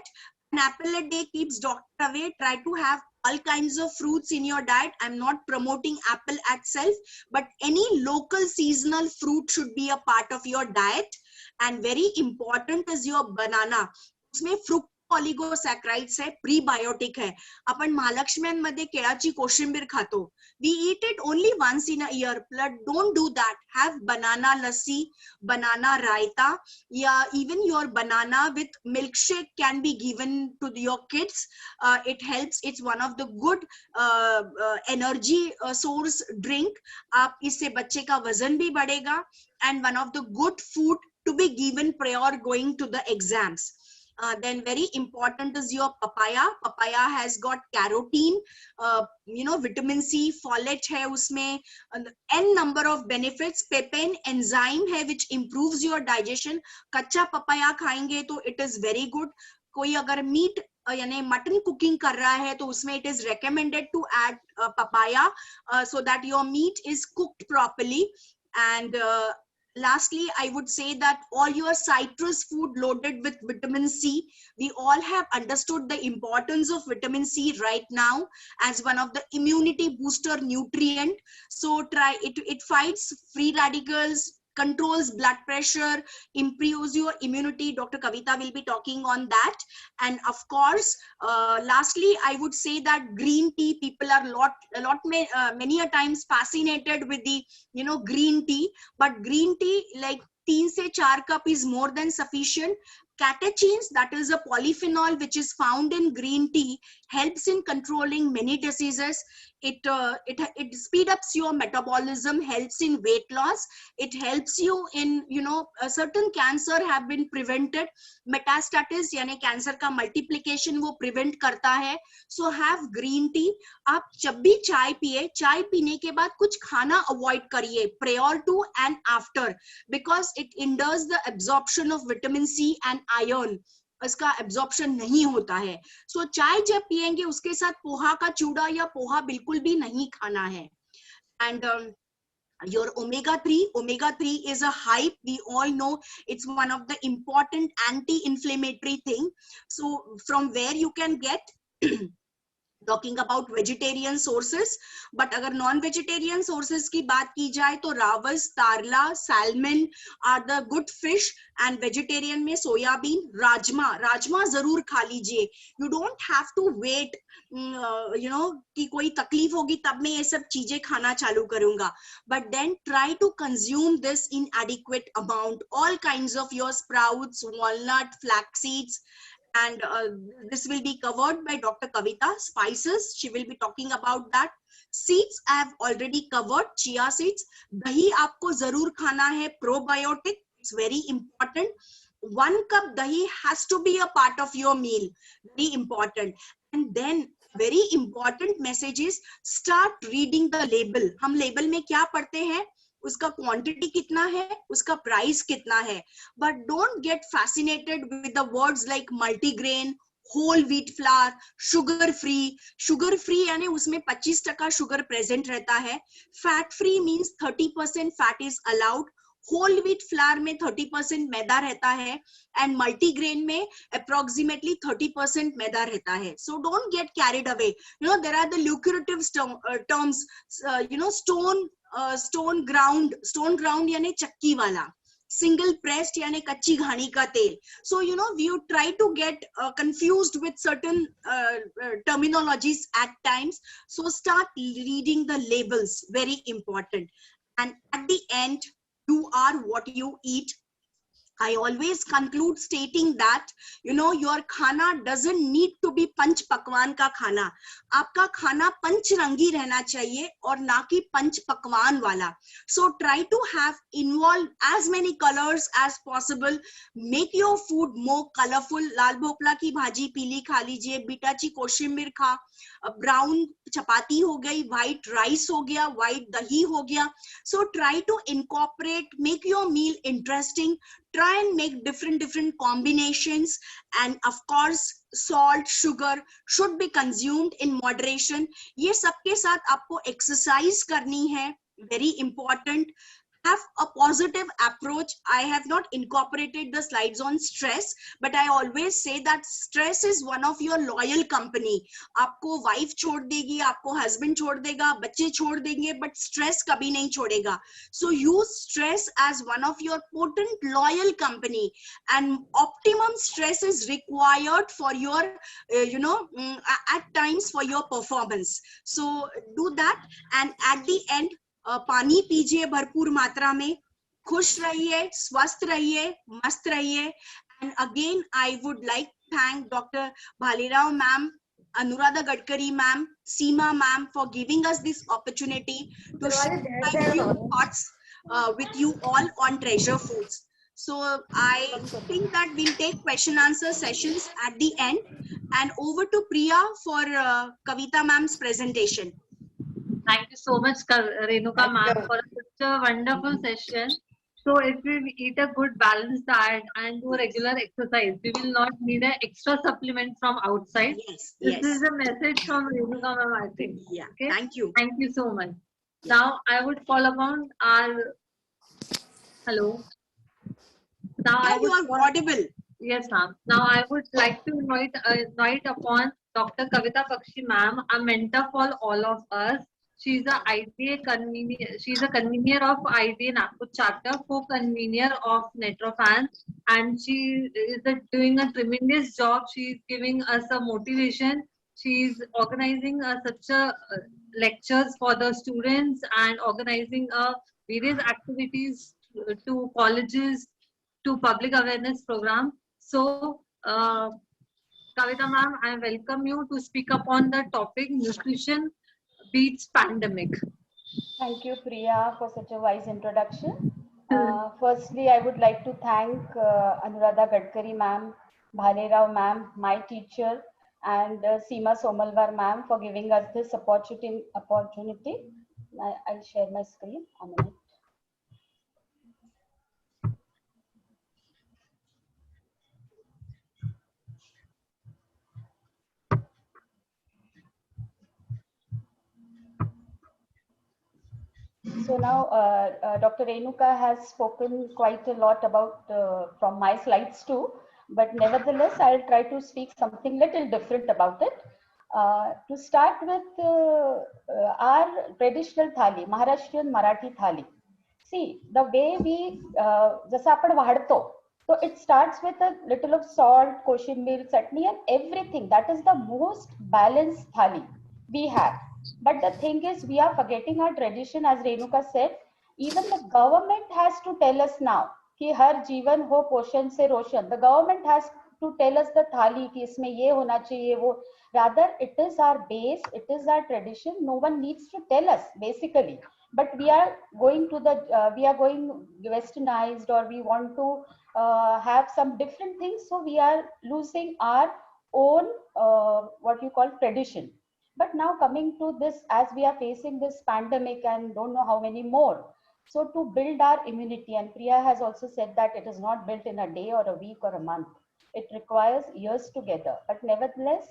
an apple a day keeps doctor away. Try to have all kinds of fruits in your diet. I'm not promoting apple itself, but any local seasonal fruit should be a part of your diet. And very important is your banana. उसमें fruit ऑलिगोसॅक्राइड्स है, prebiotic है. आपण महालक्ष्म्यांमध्ये केळाची कोशिंबीर खातो. We eat it only once in a year, but don't do that. Have banana lassi, banana raita, yeah, even your banana with milkshake can be given to your kids. It helps. It's one of the good energy source drink. आप इससे बच्चे का वजन भी बढ़ेगा, and one of the good food to be given prior going to the exams. Then very important is your papaya. Papaya has got carotene, vitamin C, folate है उसमें, n number of benefits. Papain enzyme है which improves your digestion. कच्चा papaya खाएंगे तो it is very good. कोई अगर meet यानी mutton cooking कर रहा है तो उसमें it is recommended to add papaya so that your meat is cooked properly. And lastly, I would say that all your citrus food loaded with vitamin C, we all have understood the importance of vitamin C right now as one of the immunity booster nutrient. So try it. It fights free radicals, controls blood pressure, improves your immunity. Dr. Kavita will be talking on that. And of course, lastly, I would say that green tea, people are many a times fascinated with the, green tea, but green tea, like 3 se 4 cup is more than sufficient. Catechins, that is a polyphenol which is found in green tea, helps in controlling many diseases. It speeds up your metabolism, helps in weight loss. It helps you in, a certain cancer have been prevented. Metastasis यानी cancer का multiplication वो prevent करता है. So have green tea. आप जब भी चाय पिए, चाय पीने के बाद कुछ खाना avoid करिए prior to and after, because it hinders the absorption of vitamin C and iron. इसका एब्जॉर्प्शन नहीं होता है. सो चाय जब पिएंगे उसके साथ पोहा का चूड़ा या पोहा बिल्कुल भी नहीं खाना है. And your omega-3 is a hype. We all know it's one of the important anti-inflammatory thing. So from where you can get talking about vegetarian sources, but अगर नॉन वेजिटेरियन सोर्सेस की बात की जाए तो रावस, तारला, salmon are the good fish, and vegetarian में soybean, rajma, rajma जरूर खा लीजिए. You don't have to wait कि कोई तकलीफ होगी तब मैं ये सब चीजें खाना चालू करूंगा, but then try to consume this in adequate amount. All kinds of your sprouts, walnut, flax seeds, and this will be covered by Dr. Kavita. Spices, she will be talking about that. Seeds I have already covered. Chia seeds. Dahi aapko zarur khana hai, probiotic, it's very important. 1 cup dahi has to be a part of your meal, very important. And then very important message is start reading the label. हम label में क्या पढ़ते हैं, उसका quantity कितना है, उसका price कितना है, but don't get fascinated with the words like multigrain, whole wheat flour, sugar free. Sugar free यानी उसमें 25% शुगर प्रेजेंट रहता है. Fat free means 30% fat is allowed. Whole wheat flour में 30% मैदा रहता है, एंड मल्टीग्रेन में अप्रोक्सीमेटली 30% मैदा रहता है. So don't get carried away. There are the lucrative terms, stone ground यानी चक्की वाला, सिंगल प्रेस्ड यानी कच्ची घानी का तेल. So you try to get confused with certain terminologies at times. So start reading the labels, very important. And at the end, you are what you eat. I always conclude stating that your khana doesn't need to be पंच पकवान का खाना. आपका खाना पंचरंगी रहना चाहिए और ना कि पंच पकवान वाला. So try to have involve as many colors as possible. Make your food more colorful. लाल भोपला की भाजी पीली खा लीजिए, बीटाची कोशिम्बीर खा, ब्राउन चपाती हो गई, व्हाइट राइस हो गया, व्हाइट दही हो गया. So try to incorporate, make your meal interesting. Try and make different combinations, and of course salt, sugar should be consumed in moderation. ये सबके साथ आपको exercise करनी है, very important. Have a positive approach. I have not incorporated the slides on stress, but I always say that stress is one of your loyal company. आपको wife छोड़ देगी, आपको husband छोड़ देगा, बच्चे छोड़ देंगे, but stress कभी नहीं छोड़ेगा. So use stress as one of your potent loyal company, and optimum stress is required for your at times for your performance. So do that, and at the end पानी पीजिए भरपूर मात्रा में, खुश रहिए, स्वस्थ रहिए, मस्त रहिए. And again I would like thank doctor Bhalerao ma'am, Anuradha Gadkari ma'am, Seema ma'am for giving us this opportunity to share my few thoughts with you all on Treasure Foods. So I think that we'll take question answer sessions at the end, and over to Priya for Kavita ma'am's presentation. Thank you so much, Renuka ma'am, for such a wonderful session. So if we eat a good balanced diet and do regular exercise, we will not need an extra supplement from outside. Yes, This is a message from Renuka ma'am, I think. Yeah, okay? thank you. Thank you so much. Now I would call upon our, hello. Now Yeah, you are audible. Yes, ma'am. Now I would like to invite upon Dr. Kavita Bakshi ma'am, a mentor for all of us. She's a IDA convener. She's a convener of IDA Nagpur chapter, co-convener of Netrofan, and she is doing a tremendous job. She's giving us a motivation. She's organizing such a lectures for the students and organizing various activities to colleges, to public awareness program. So, Kavita ma'am, I welcome you to speak upon the topic nutrition beats pandemic. Thank you, Priya, for such a wise introduction. Firstly, I would like to thank Anuradha Gadkari ma'am, Bhalerao ma'am, my teacher, and Seema Somalwar ma'am for giving us this opportunity. I'll share my screen a minute. So now Dr. Renuka has spoken quite a lot about from my slides too, but nevertheless, I'll try to speak something little different about it. To start with our traditional thali, Maharashtrian Marathi thali. See, the way we, जसं आपण वाढतो, so it starts with a little of salt, koshimir, chutney and everything. That is the most balanced thali we have. But the thing is, we are forgetting our tradition, as Renuka said. Even the government has to tell us now कि हर जीवन हो पोषण से रोशन. The government has to tell us the thali कि इसमें ये होना चाहिए वो. Rather, it is our base, it is our tradition. No one needs to tell us basically. But we are going to the we are going westernized, or we want to have some different things. So we are losing our own what you call tradition. But now coming to this, as we are facing this pandemic and don't know how many more. So to build our immunity, and Priya has also said that it is not built in a day or a week or a month. It requires years together. But nevertheless,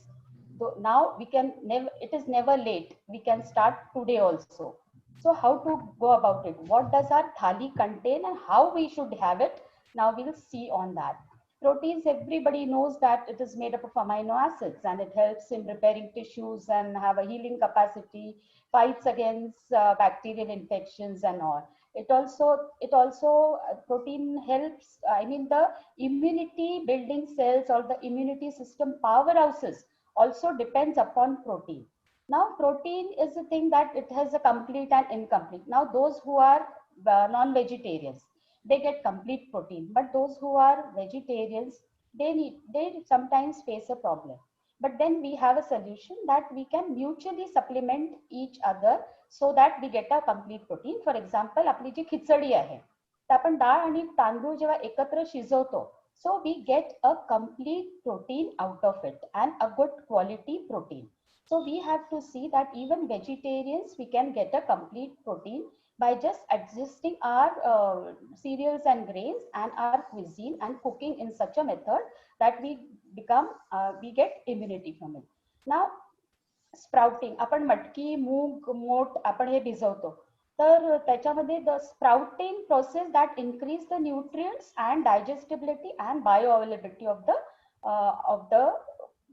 now we can never, it is never late. We can start today also. So how to go about it? What does our thali contain and how we should have it? Now we'll see on that. Proteins, everybody knows that it is made up of amino acids and it helps in repairing tissues and have a healing capacity, fights against bacterial infections and all. It also protein helps, I mean the immunity building cells or the immunity system powerhouses also depends upon protein. Now protein is a thing that it has a complete and incomplete. Now those who are non-vegetarians, they get complete protein, but those who are vegetarians, they sometimes face a problem. But then we have a solution that we can mutually supplement each other so that we get a complete protein. For example, आपली जी खिचडी आहे, तर आपण डाळ आणि तांदूळ जेव्हा एकत्र शिजवतो, so we get a complete protein out of it and a good quality protein. So we have to see that even vegetarians, we can get a complete protein by just adjusting our cereals and grains and our cuisine and cooking in such a method that we become, we get immunity from it. Now, sprouting, आपण मटकी, मूग, मोठ आपण हे भिजवतो. तर त्याच्यामध्ये the sprouting process that increase the nutrients and digestibility and bioavailability of the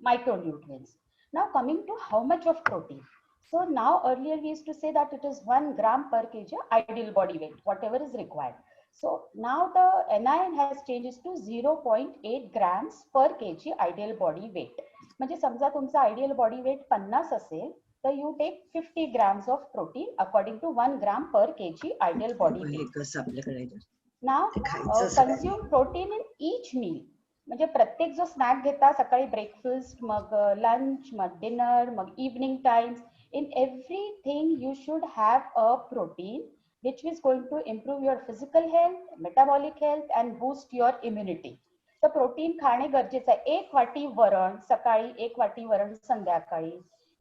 micronutrients. Now coming to how much of protein. So now earlier we used to say that it is 1 gram per kg ideal body weight, whatever is required. So now the NIN has changed to 0.8 grams per kg ideal body weight. म्हणजे समजा तुमचा ideal body weight 50 असेल, तर you take 50 grams of protein according to 1 gram per kg ideal body weight. Now consume protein in each meal. म्हणजे प्रत्येक जो snack घेता सकाळी breakfast, mug lunch, mug dinner, mug evening times, in everything you should have a protein which is going to improve your physical health, metabolic health and boost your immunity. तर protein खाणे गरजेचं आहे. 1 वाटी वरण सकाळी, 1 वाटी वरण संध्याकाळी,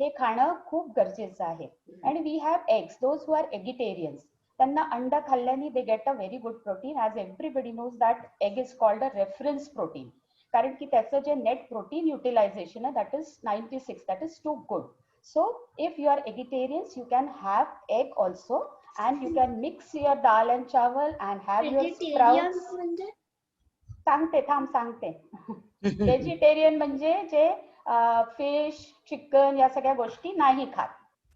हे खाणं खूप गरजेचं आहे. And we have eggs. Those who are vegetarians, त्यांना अंडा खाल्ल्याने they get a very good protein, as everybody knows that egg is called a reference protein. कारण की त्याचं जे net protein utilization आहे, that is 96, that is too good. So if you are vegetarians, you can have egg also, and you can mix your dal and chawal and have your sprouts. सांगते. Vegetarian म्हणजे जे fish, chicken या सगळ्या गोष्टी नाही खात.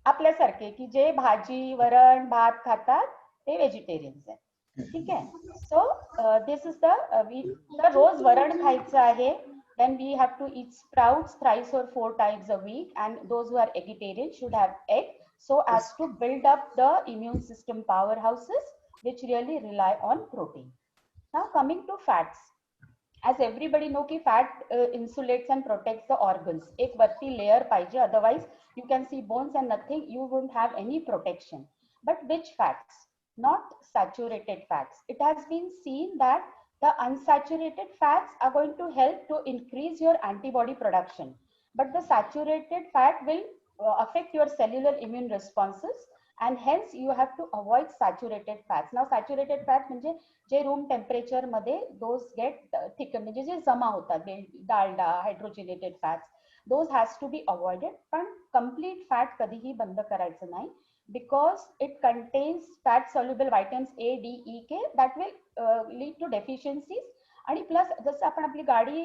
आपल्यासारखे की जे भाजी, वरण, भात खातात ते व्हेजिटेरियन्स आहेत. ठीक आहे. सो दिस इज द रोज वरण खायचं आहे. Then we have to eat sprouts thrice or 4 times a week, and those who are vegetarian should have egg so as to build up the immune system powerhouses which really rely on protein. Now coming to fats, as everybody know ki fat insulates and protects the organs. एक वरती layer पाहिजे, otherwise you can see bones and nothing, you won't have any protection. But which fats? Not saturated fats. It has been seen that the unsaturated fats are going to help to increase your antibody production, but the saturated fat will affect your cellular immune responses, and hence you have to avoid saturated fats. Now saturated fat म्हणजे जे room temperature मध्ये those get thickened, म्हणजे जे जमा होतात, Dalda, hydrogenated fats, those has to be avoided. पण complete fat कधीही बंद करायचं नाही, because it contains fat soluble vitamins A, D, E, K that will lead to deficiencies. आणि प्लस जसं आपण आपली गाडी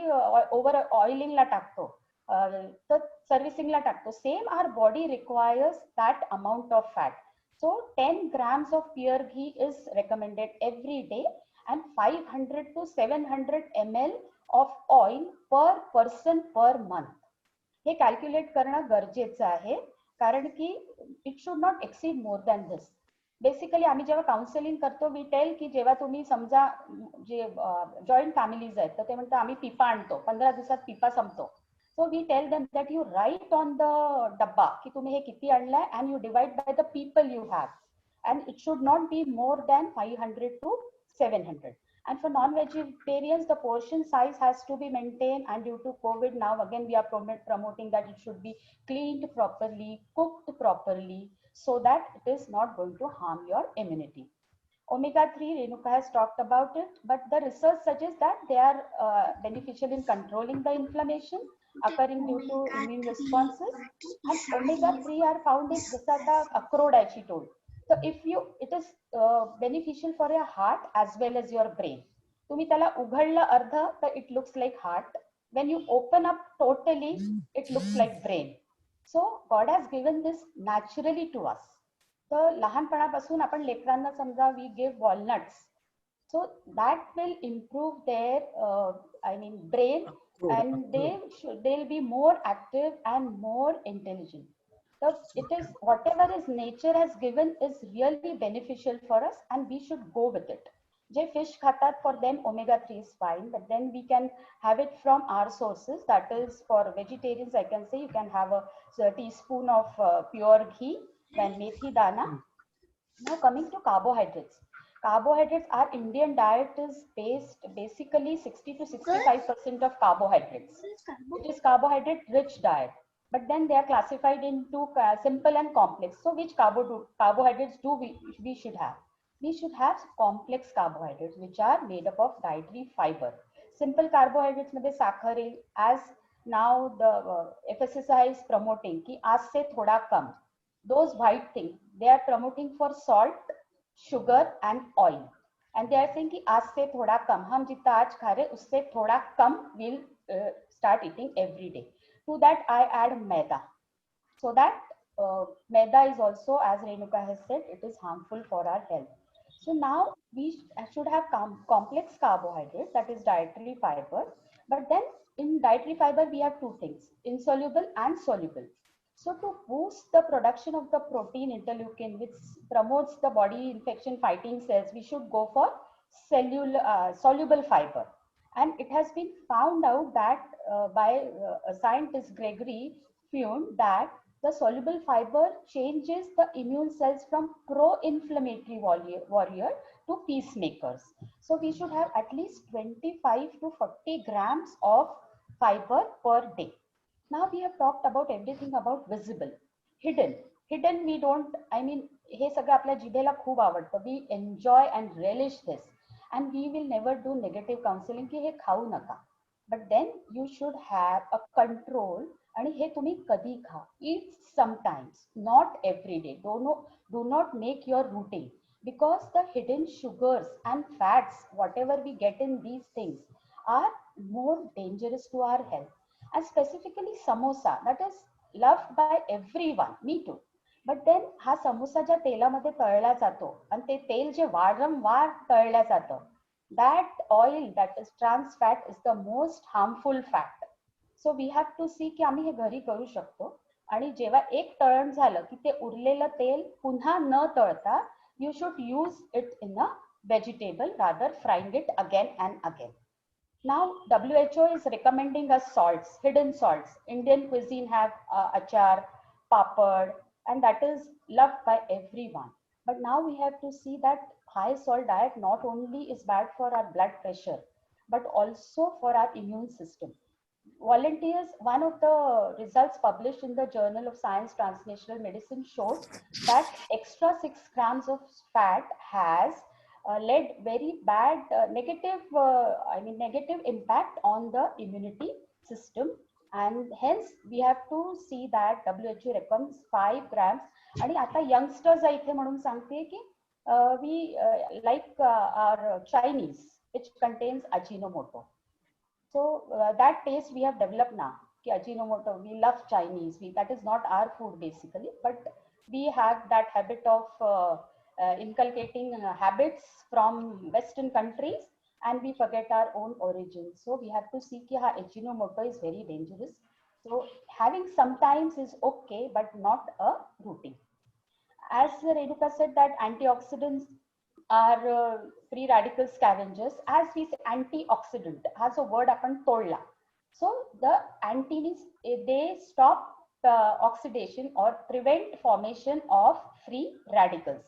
ओव्हर ऑइलिंगला टाकतो, तर सर्व्हिसिंगला टाकतो. Same our body requires that amount of fat. So 10 grams of pure ghee is recommended every day and 500 to 700 ml of oil per person per month. Hey calculate करणं गरजेचं आहे, कारण की it should not exceed more than this. Basically आम्ही जेव्हा counselling करतो, we tell की जेव्हा तुम्ही समजा जे जॉईंट फॅमिलीज आहेत तर ते म्हणतात आम्ही पिपा आणतो, 15 दिवसात पिपा संपतो. So we tell them that you write on the डब्बा की तुम्ही हे किती आणलाय and you divide by the people you have, and it should not be more than 500 to 700. And for non-vegetarians, the portion size has to be maintained, and due to COVID now again we are promoting that it should be cleaned properly, cooked properly, so that it is not going to harm your immunity. Omega-3, Renuka has talked about it, but the research suggests that they are beneficial in controlling the inflammation occurring due to immune responses. And omega-3 are found in जसं आता अक्रोड आहे she told. So if you, it is beneficial for your heart as well as your brain. तुम्ही त्याला उघडलं अर्ध तर it looks like heart. When you open up totally, it looks like brain. So God has given this naturally to us. तर लहानपणापासून आपण लेकरांना समजा we give walnuts. So that will improve their brain, and they'll be more active and more intelligent. So it is whatever is nature has given is really beneficial for us, and we should go with it. J fish खातात, for them omega-3 is fine, but then we can have it from our sources. That is, for vegetarians, I can say you can have a teaspoon of pure ghee, then methi dana. Now coming to carbohydrates. Carbohydrates, our Indian diet is based basically 60 to 65% of carbohydrates. It is carbohydrate rich diet. But then they are classified into simple and complex. So which carbohydrates do we should have? We should have complex carbohydrates, which are made up of dietary fiber. Simple carbohydrates मध्ये साखर आहे, as now the FSSAI is promoting कि आज से थोड़ा कम. Those white things they are promoting for salt, sugar and oil, and they are saying कि आज से थोड़ा कम, हम जितना आज खा रहे उससे थोड़ा कम we'll start eating every day. To that I add maida, so that maida is also, as Renuka has said, it is harmful for our health. So now we should have complex carbohydrates, that is dietary fiber. But then in dietary fiber we have two things, insoluble and soluble. So to boost the production of the protein interleukin, which promotes the body infection fighting cells, we should go for soluble fiber. And it has been found out that by scientist Gregory Fune that the soluble fiber changes the immune cells from pro-inflammatory warrior to peacemakers. So we should have at least 25 to 40 grams of fiber per day. Now we have talked about everything about visible. Hidden we don't, हे सगळं आपल्या जिभेला खूप आवडतं. We enjoy and relish this. And we will never do negative counseling की हे खाऊ नका. But then you should have a control. आणि हे तुम्ही कधी खा. Eat sometimes, not every day. Do not make your routine, because the hidden sugars and fats, whatever we get in these things, are more dangerous to our health. And specifically samosa, that is loved by everyone, me too. But then हा समोसा ज्या तेलामध्ये तळला जातो आणि ते तेल जे वारंवार तळल्या जातं, that oil, that is trans fat, is the most harmful fat. So we have to see की आम्ही हे घरी करू शकतो. आणि जेव्हा एक तळण झालं की ते उरलेलं तेल पुन्हा न तळता you should use it in a vegetable rather frying it again and again. Now WHO is recommending us salts, hidden salts. Indian cuisine have achar, papad, and that is loved by everyone. But now we have to see that high salt diet not only is bad for our blood pressure, but also for our immune system. Volunteers, one of the results published in the Journal of Science Translational Medicine showed that extra 6 grams of fat has led very bad negative impact on the immunity system, and hence we have to see that WHO recommends 5 grams. आणि आता youngsters आहे इथे म्हणून सांगते की we like our Chinese, which contains Ajinomoto. So that taste we have developed now. कि Ajinomoto, we love Chinese. That is not our food basically, but we have that habit of inculcating habits from Western countries, and we forget our own origins. So we have to see कि हाँ, Ajinomoto is very dangerous. So having sometimes is okay, but not a routine. As Renuka said, that antioxidants are free radical scavengers. As we say, antioxidant has a word upon tolla. So the anti means they stop oxidation or prevent formation of free radicals.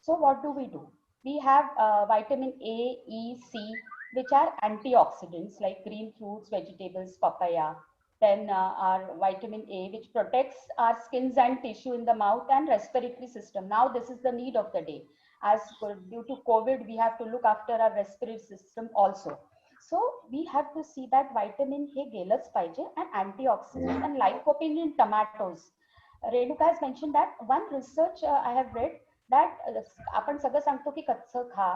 So what do? We have vitamin A, E, C, which are antioxidants like green fruits, vegetables, papaya. Then our vitamin A, which protects our skins and tissue in the mouth and respiratory system. Now this is the need of the day. As due to COVID, we have to look after our respiratory system also. So we have to see that vitamin हे गेलंच पाहिजे and antioxidant and lycopene in tomatoes. Renuka has mentioned that one research I have read that आपण सगळं सांगतो की कच्चं खा,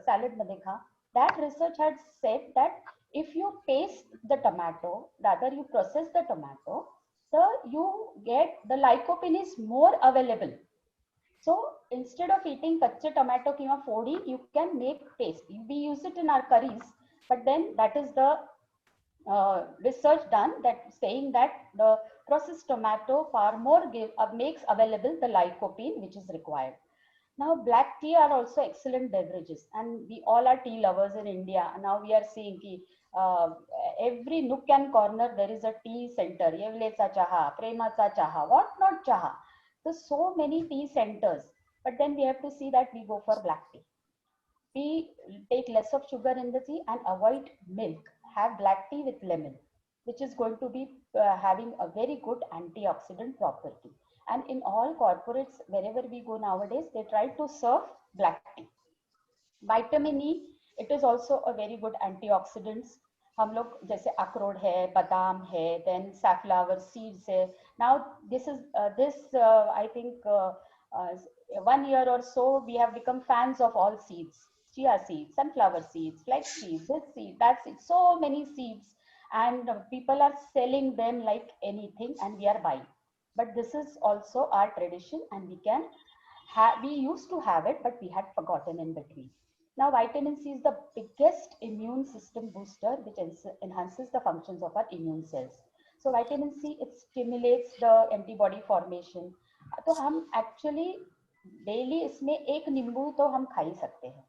salad मध्ये खा. That research had said that if you paste the tomato, rather you process the tomato, so you get the lycopene is more available. So instead of eating kacha tomato kiva fodi, you can make paste. We use it in our curries, but then that is the research done that saying that the processed tomato far more makes available the lycopene which is required. Now black tea are also excellent beverages, and we all are tea lovers in India. Now we are seeing every nook and corner there is a tea center. Yevlecha chaha, Premacha chaha, what not chaha. So many tea centers, but then we have to see that we go for black tea. We take less of sugar in the tea and avoid milk. Have black tea with lemon, which is going to be having a very good antioxidant property. And in all corporates, wherever we go nowadays, they try to serve black tea. Vitamin E, it is also a very good antioxidants. हम लोग जैसे अखरोट है, बादाम है, then safflower seeds है. Now this is I think 1 year or so we have become fans of all seeds. Chia seeds, sunflower seeds, flax seeds, this seed, that seed, so many seeds, and people are selling them like anything, and we are buying. But this is also our tradition, and we used to have it, but we had forgotten in between. Now, vitamin C is the biggest immune system booster, which enhances the functions of our immune cells. So, vitamin C, it stimulates the antibody formation. तो हम actually daily इसमें एक नींबू तो हम खा ही सकते हैं.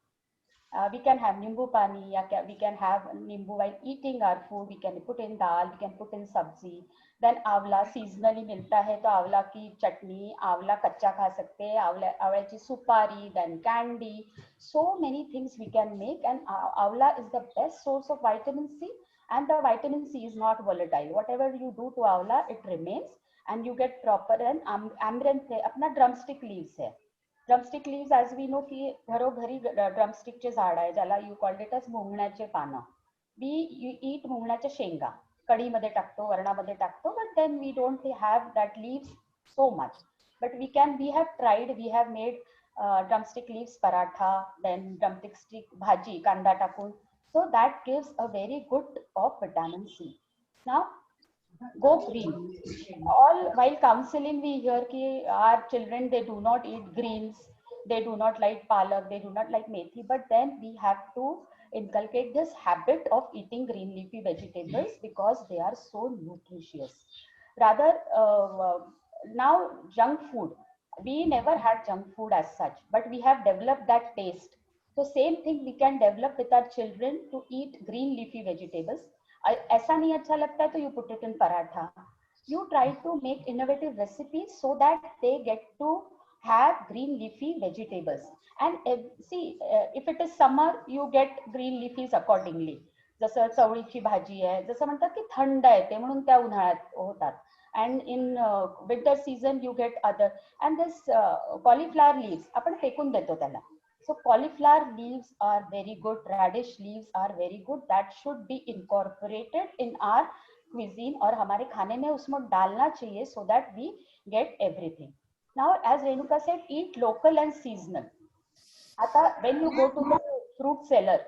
We can have nimbu pani, we can have nimbu while eating our food. We can put in dal, we can put in sabzi. Then आवला seasonally मिलता है तो आवला की चटनी, आवला कच्चा खा सकते हैं, आवळ्याची सुपारी, then candy. So many things we can make, and आवला is the best source of vitamin C, and the vitamin C is not volatile. Whatever you do to आवला, it remains, and you get proper. And amaranth है, अपना drumstick leaves है. Drumstick leaves, as we know, की घरोघरी drumstick चे झाड आहे, ज्याला you called it as मुंगण्याचे पानं. We eat मुंगण्याच्या शेंगा, कढीमध्ये टाकतो, वरणामध्ये टाकतो, but then we don't have that leaves so much. But we have tried, we have made drumstick leaves paratha, then drumstick bhaji, kanda takun. So that gives a very good of vitamin C. Now, go green. All while counseling, we hear that our children, they do not eat greens, they do not like palak, they do not like methi, but then we have to inculcate this habit of eating green leafy vegetables because they are so nutritious. Rather, now junk food, we never had junk food as such, but we have developed that taste. So same thing we can develop with our children to eat green leafy vegetables. ऐसा नहीं अच्छा लगता है तो you put it in paratha. You try to make innovative recipes so that they get to have green leafy vegetables. And see, if it is summer, you get green leafies accordingly. जसं चवळीची भाजी आहे, जसं म्हणतात की थंड आहे ते म्हणून त्या उन्हाळ्यात होतात. And in winter season you get other. And this cauliflower leaves, आपण फेकून देतो त्याला. So cauliflower leaves are very good, radish leaves are very good. That should be incorporated in our cuisine, और हमारे खाने में उसमें डालना चाहिए so that we get everything. Now, as Renuka said, eat local and seasonal. आता when you go to the fruit seller,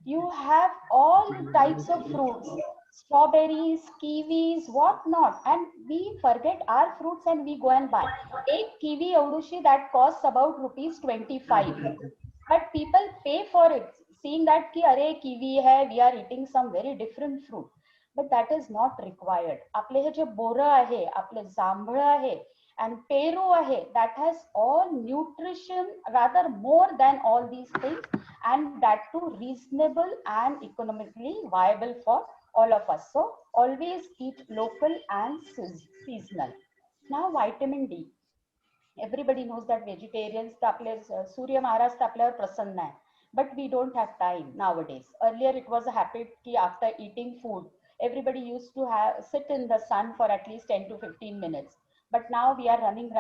you have all types of fruits. strawberries, kiwis, what not, and we forget our fruits and we go and buy. एक kiwi एवढूशी that costs about rupees 25, but people pay for it, seeing that कि अरे kiwi है, we are eating some very different fruit, but that is not required. आपले हे जे बोरं आहे, आपले जांभळं आहे, and Peru आहे, that has all nutrition, rather more than all these things, and that too reasonable and economically viable for all of us. So always eat local and seasonal. Now vitamin D. Everybody knows that vegetarians तर आपले सूर्य महाराज तर आपल्यावर प्रसन्न आहे, but we don't have time nowadays. Earlier it was a habit कि after eating food everybody used to sit in the sun for at least 10 to 15 minutes. But now we are running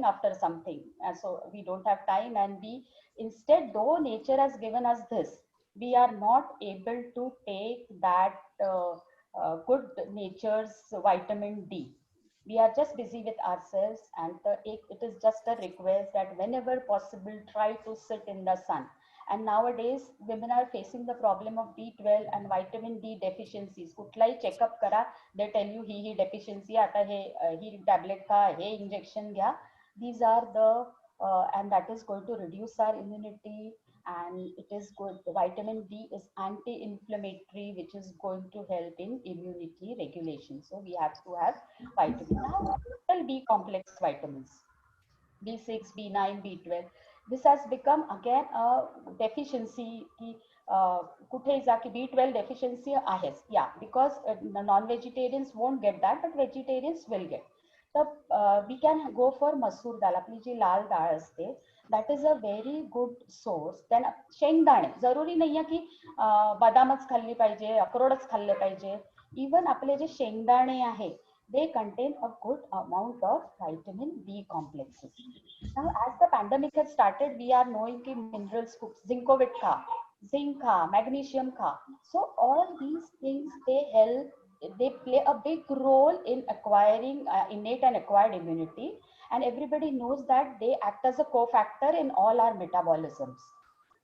after something. So we don't have time, and we instead, though nature has given us this, we are not able to take that good nature's vitamin D. We are just busy with ourselves, and it is just a request that whenever possible, try to sit in the sun. And nowadays, women are facing the problem of B12 and vitamin D deficiencies. कुठलाही checkup करा, they tell you he deficiency आता ही tablet खा, हे injection घ्या. These are the and that is going to reduce our immunity, and it is good. The vitamin D is anti-inflammatory, which is going to help in immunity regulation. So we have to have vitamin. Now, B complex vitamins, B6, B9, B12. This has become again a deficiency. कुठे जाके B12 deficiency आहेच. Yeah, because non-vegetarians won't get that, but vegetarians will get. So we can go for masoor dal. आपली जी लाल डाळ असते, that is a very good source. Then शेंगदाणे, जरुरी नाहीये की बदामच खाल्ली पाहिजे, अक्रोडच खाल्ले पाहिजे. Even आपले जे शेंगदाणे आहे, they contain a good amount of vitamin B complexes. Now, as the pandemic has started, we are knowing कि minerals, zinkovit kha, zinc kha, magnesium kha. So all these things, they help, they play a big role in acquiring innate and acquired immunity. And everybody knows that they act as a cofactor in all our metabolisms.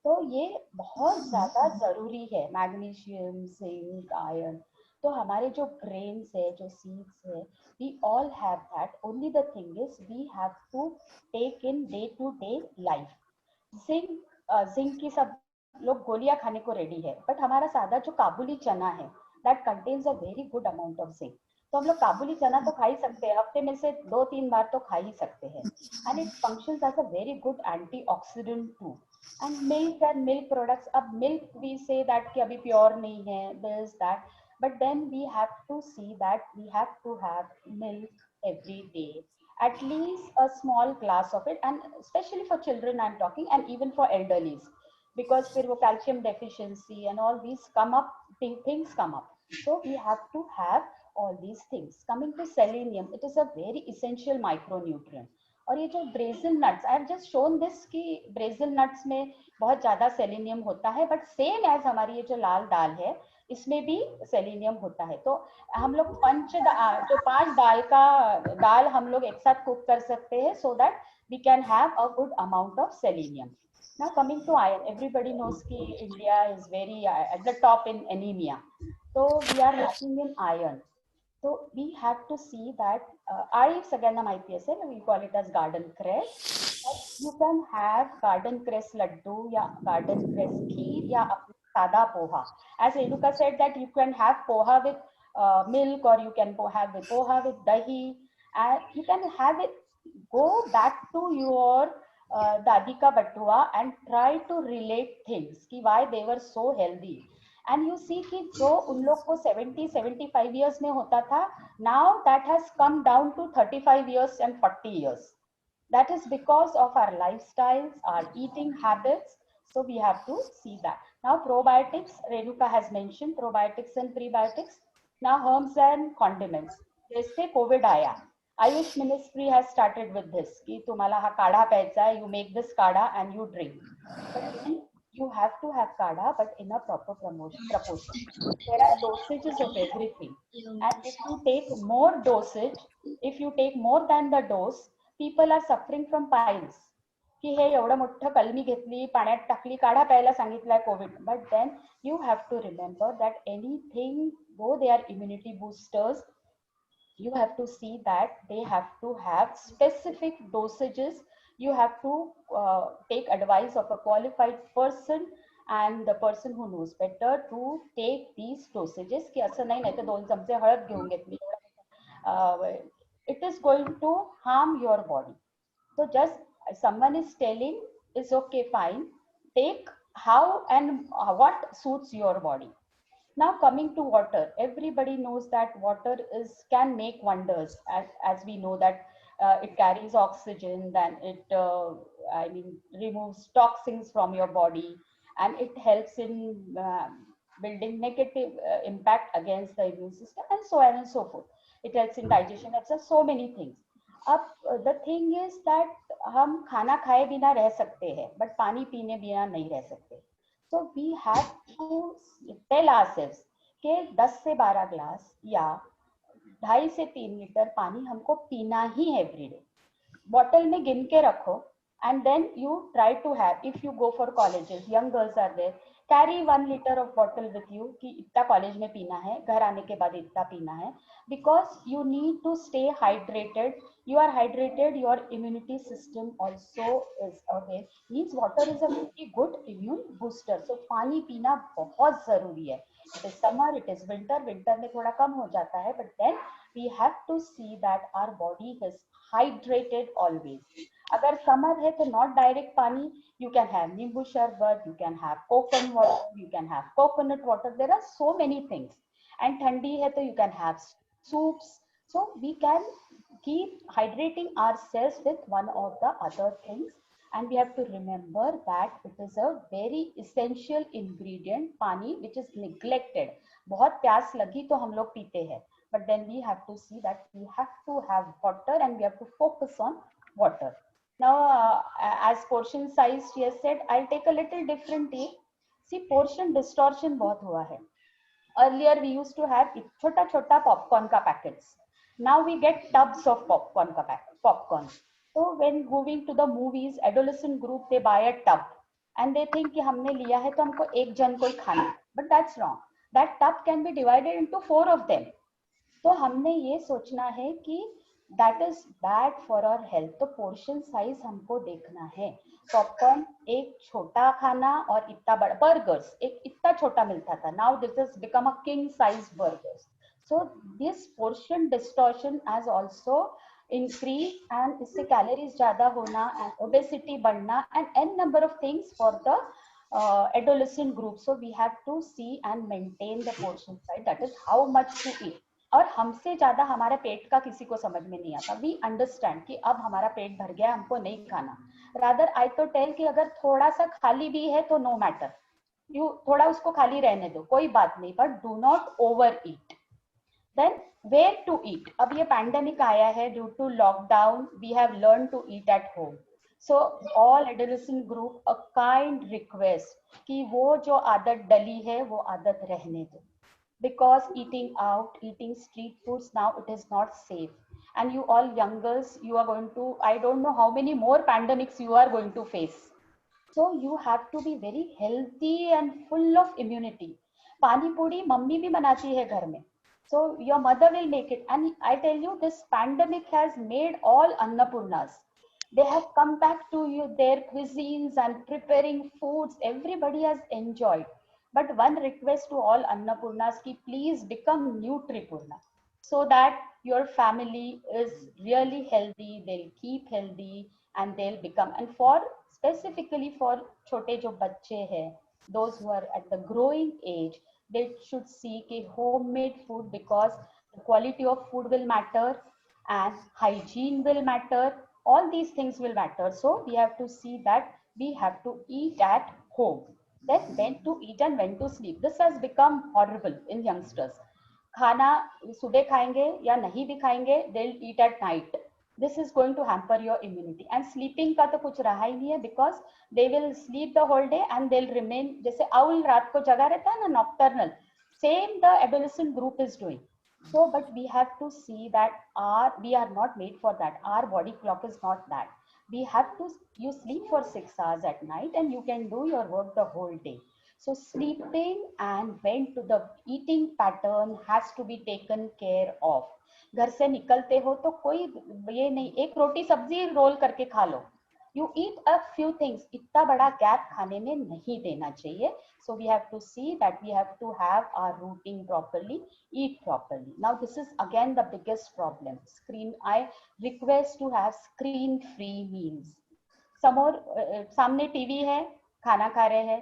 तो ये बहुत ज़्यादा ज़रूरी है, magnesium, zinc, iron. तो हमारे जो brains है, जो seeds है, we all have that. Only the thing is we have to take in day-to-day life. Zinc की सब लोग गोलियां खाने को ready है, but हमारा सादा जो काबुली चना है, that contains a very good amount of zinc. तो हम लोग काबुली चना तो खा ही सकते हैं, हफ्ते में से 2-3 बार तो खा ही सकते हैं, and it functions as a very good antioxidant too. And milk and milk products, अब milk we say that कि अभी pure नहीं है, this that, but then we have to see that we have to have milk every day, at least a small glass of it, and especially for children I'm talking, and even for elderlies, because फिर वो calcium deficiency and all these come up, things come up. So we have to have all these things. Coming to selenium, it is a very essential micronutrient. और ये जो Brazil nuts, I have just shown this कि Brazil nuts में बहुत ज्यादा selenium होता है, but same as हमारी ये जो लाल दाल है इसमें भी सेलेनियम होता है. तो हम लोग जो 5 दाल हम लोग एक साथ कुक कर सकते हैं, so that we can have a good amount of selenium. Now coming to iron, everybody knows कि India is very at the top in anemia. So we are lacking in iron. So we have to see that Sagyanam IPS, we call it as garden cress. You can have garden cress laddu, ya garden cress kheer, ya sada poha. As Renuka said that you can have poha with milk, or you can have with poha with dahi. You can have it. Go back to your Dadi ka batua and try to relate things कि why they were so healthy. And you see कि जो उन लोग को 70-75 years में होता था, now that has come down to 35 years and 40 years. That is because of our lifestyles, our eating habits. So we have to see that. Now probiotics, Renuka has mentioned probiotics and prebiotics. Now herbs and condiments. जैसे COVID आया, Ayush Ministry has started with this कि तुम्हाला हा काढ़ा प्यायचा है, you make this काढ़ा and you drink. But then you have to have kadha, but in a proper proportion. There are dosages of everything, and if you take more dosage, if you take more than the dose, people are suffering from piles. की हे एवढं मोठं कलमी घेतली, पाण्यात टाकली, काढा प्यायला सांगितलंय Covid. But then you have to remember that anything, though they are immunity boosters, you have to see that they have to have specific dosages. You have to take advice of a qualified person and the person who knows better to take these dosages. की असं नाही, नाही तर 2 चमचे हळद घेऊन घेतली, it is going to harm your body. So just someone is telling is okay, fine, take how and what suits your body. Now coming to water, everybody knows that water can make wonders, as we know that it carries oxygen, then it removes toxins from your body, and it helps in building negative impact against the immune system, and so on and so forth. It helps in digestion, etc. So many things. अब the thing is that हम खाना खाए बिना रह सकते हैं, but पानी पीने बिना नहीं रह सकते. So we have to tell ourselves कि 10 से 12 ग्लास या 2.5 से 3 लीटर पानी हमको पीना ही है एवरीडे. बॉटल में गिन के रखो, and then you try to have, if you go for colleges, young girls are there, carry 1 liter of bottle with you कि इतना कॉलेज में पीना है, घर आने के बाद इतना पीना है, because you need to stay hydrated. You are hydrated, your immunity system also is okay. Means water is a very good immune booster. So पानी पीना बहुत जरूरी है. It is summer, it is winter. Winter में थोड़ा कम हो जाता है, but then we have to see that our body is hydrated always. अगर समर है तो not direct पानी, you can have नींबू शरबत, you can have coconut water, you can have coconut water. There are so many things. And ठंडी है तो you can have soups. So we can keep hydrating ourselves with one of the other things. And we have to remember that it is a very essential ingredient, पानी, which is neglected. बहुत प्यास लगी तो हम लोग पीते हैं. But then we have to see that we have to have water and we have to focus on water. Now, as portion size, she has said, I'll take a little differently. See, portion distortion बहुत हुआ है. Earlier, we used to have छोटा छोटा popcorn का packets. Now we get tubs of popcorn. So when going to the movies, adolescent group, they buy a tub and they think कि हमने लिया है तो हमको एक जन को ही खाना. But that's wrong. That tub can be divided into 4 of them. तो हमने ये सोचना है कि that is bad for our health. तो portion size हमको देखना है. पॉपकॉर्न एक छोटा खाना और इतना बड़ा. बर्गर्स एक इतना छोटा मिलता था. Now this has become a king size burgers. So this portion distortion has also increased, and इससे calories ज़्यादा होना and obesity बढ़ना and n number of things for the adolescent group. So we have to see and maintain the portion size. That is how much to eat. और हमसे ज्यादा हमारे पेट का किसी को समझ में नहीं आता. वी अंडरस्टैंड कि अब हमारा पेट भर गया, हमको नहीं खाना. रादर आई तो टेल कि अगर थोड़ा सा खाली भी है तो नो मैटर, यू थोड़ा उसको खाली रहने दो, कोई बात नहीं, but do not over eat. Then where to eat. अब ये पैंडेमिक आया है, due to lockdown we have learn to eat at home. So all adolescent group a kind request कि वो जो आदत डली है वो आदत रहने दो. Because eating out, eating street foods, now it is not safe. And you all young girls, you are going to, I don't know how many more pandemics you are going to face. So you have to be very healthy and full of immunity. Pani puri mummy bhi banati hai ghar mein. So your mother will make it. And I tell you, this pandemic has made all Annapurnas. They have come back to you, their cuisines and preparing foods. Everybody has enjoyed. But one request to all Annapurnas ki please become Nutripurna, so that your family is really healthy, they'll keep healthy and they'll become. And for specifically for chote jo bacche hai, those who are at the growing age, they should seek a homemade food, because the quality of food will matter and hygiene will matter. All these things will matter. So we have to see that we have to eat at home. Then when to eat and when to sleep. This has become horrible in youngsters. खाना सुबह खाएंगे या नहीं भी खाएंगे, they'll eat at night. This is going to hamper your immunity. And sleeping का तो कुछ रहा ही नहीं है, because they will sleep the whole day and they'll remain, जैसे owl रात को जगा रहता है ना, nocturnal. Same the adolescent group is doing. So, but we have to see that we are not made for that. Our body clock is not that. We have to, you sleep for 6 hours at night and you can do your work the whole day. So sleeping and when to the eating pattern has to be taken care of. घर से निकलते हो तो कोई ये नहीं एक रोटी सब्जी रोल करके खा लो. You eat a few things. इतना बड़ा गैप खाने में नहीं देना चाहिए. So we have to see that we have to have our routine properly, eat properly. Now this is again the biggest problem. Screen. I request to have screen-free meals. Some more सामने TV है, खाना खा रहे हैं.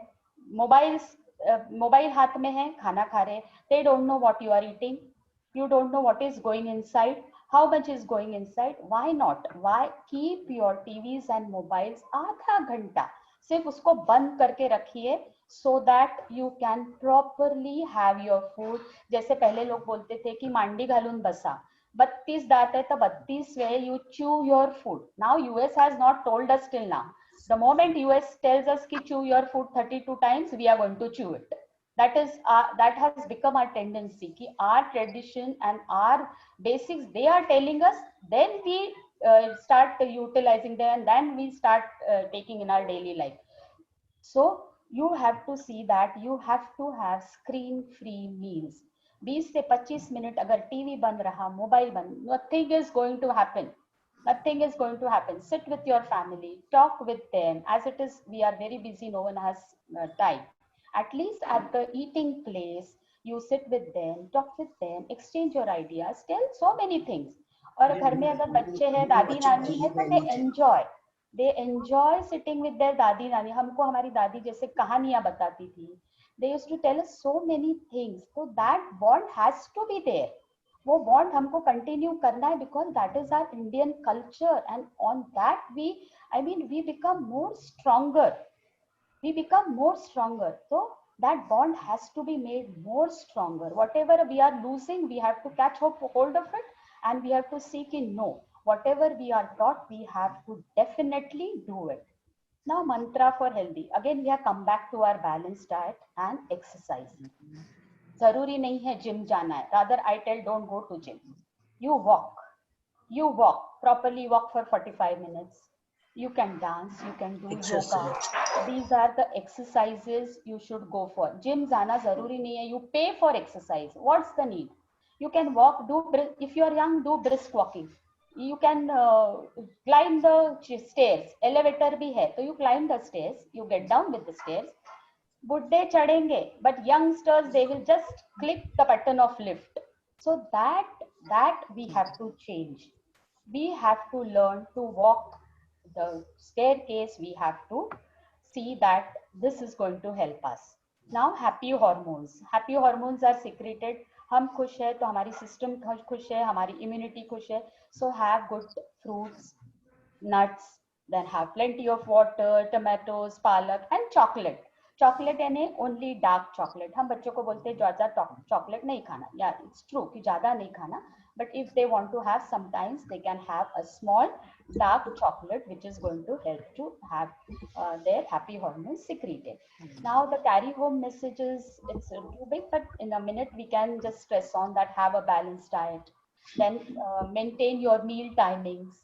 Mobile हाथ में है, खाना खा रहे हैं. They don't know what you are eating. You don't know what is going inside. How much is going inside? Why not? Why keep your TVs and mobiles आधा घंटा सिर्फ उसको बंद करके रखिए so that you can properly have your food. जैसे पहले लोग बोलते थे कि मांडी घालून बसा 32 दांत है तो 32 वे you chew your food. Now US has not told us till now. The moment US tells us कि chew your food 32 times, we are going to chew it. That has become our tendency ki our tradition and our basics they are telling us, then we start utilizing them and then we start taking in our daily life. So you have to see that you have to have screen free meals. 20 से 25 minute अगर TV बंद रहा, mobile बंद, nothing is going to happen. Nothing is going to happen. Sit with your family, talk with them. As it is, we are very busy, no one has time. At least at the eating place, you sit with them, talk with them, exchange your ideas, tell so many things. और घर में अगर बच्चे हैं, दादी नानी है, तो they enjoy sitting with their दादी नानी. हमको हमारी दादी जैसे कहानियां बताती थी. They used to tell us so many things. So that bond has to be there. वो bond हमको continue करना है because that is our Indian culture and on that we become more stronger. We become more stronger. So that bond has to be made more stronger. Whatever we are losing, we have to catch hold of it and we have to seek in no. Whatever we are taught, we have to definitely do it. Now, mantra for healthy. Again, we have come back to our balanced diet and exercise. Zaruri nahi hai gym jana hai. Rather, I tell don't go to gym. You walk. You walk. Properly walk for 45 minutes. You can dance, you can do yoga. These are the exercises you should go for. Gym jana zaruri nahi hai. You pay for exercise. What's the need? You can walk, if you are young, do brisk walking. You can climb the stairs. Elevator bhi hai. So you climb the stairs. You get down with the stairs. Buddhe chadenge. But youngsters, they will just click the button of lift. So that we have to change. We have to learn to walk the staircase. We have to see that this is going to help us. Now, happy hormones. Happy hormones are secreted. हम खुश है तो हमारी system खुश है, हमारी immunity खुश है. So have good fruits, nuts, then have plenty of water, tomatoes, palak and chocolate. Chocolate यानी only dark chocolate. हम बच्चों को बोलते हैं ज़्यादा chocolate नहीं खाना. Yeah, it's true कि ज़्यादा नहीं खाना. But if they want to have, sometimes they can have a small dark chocolate, which is going to help to have their happy hormones secreted. Now the carry home messages, it's too big, but in a minute we can just stress on that. Have a balanced diet, then maintain your meal timings,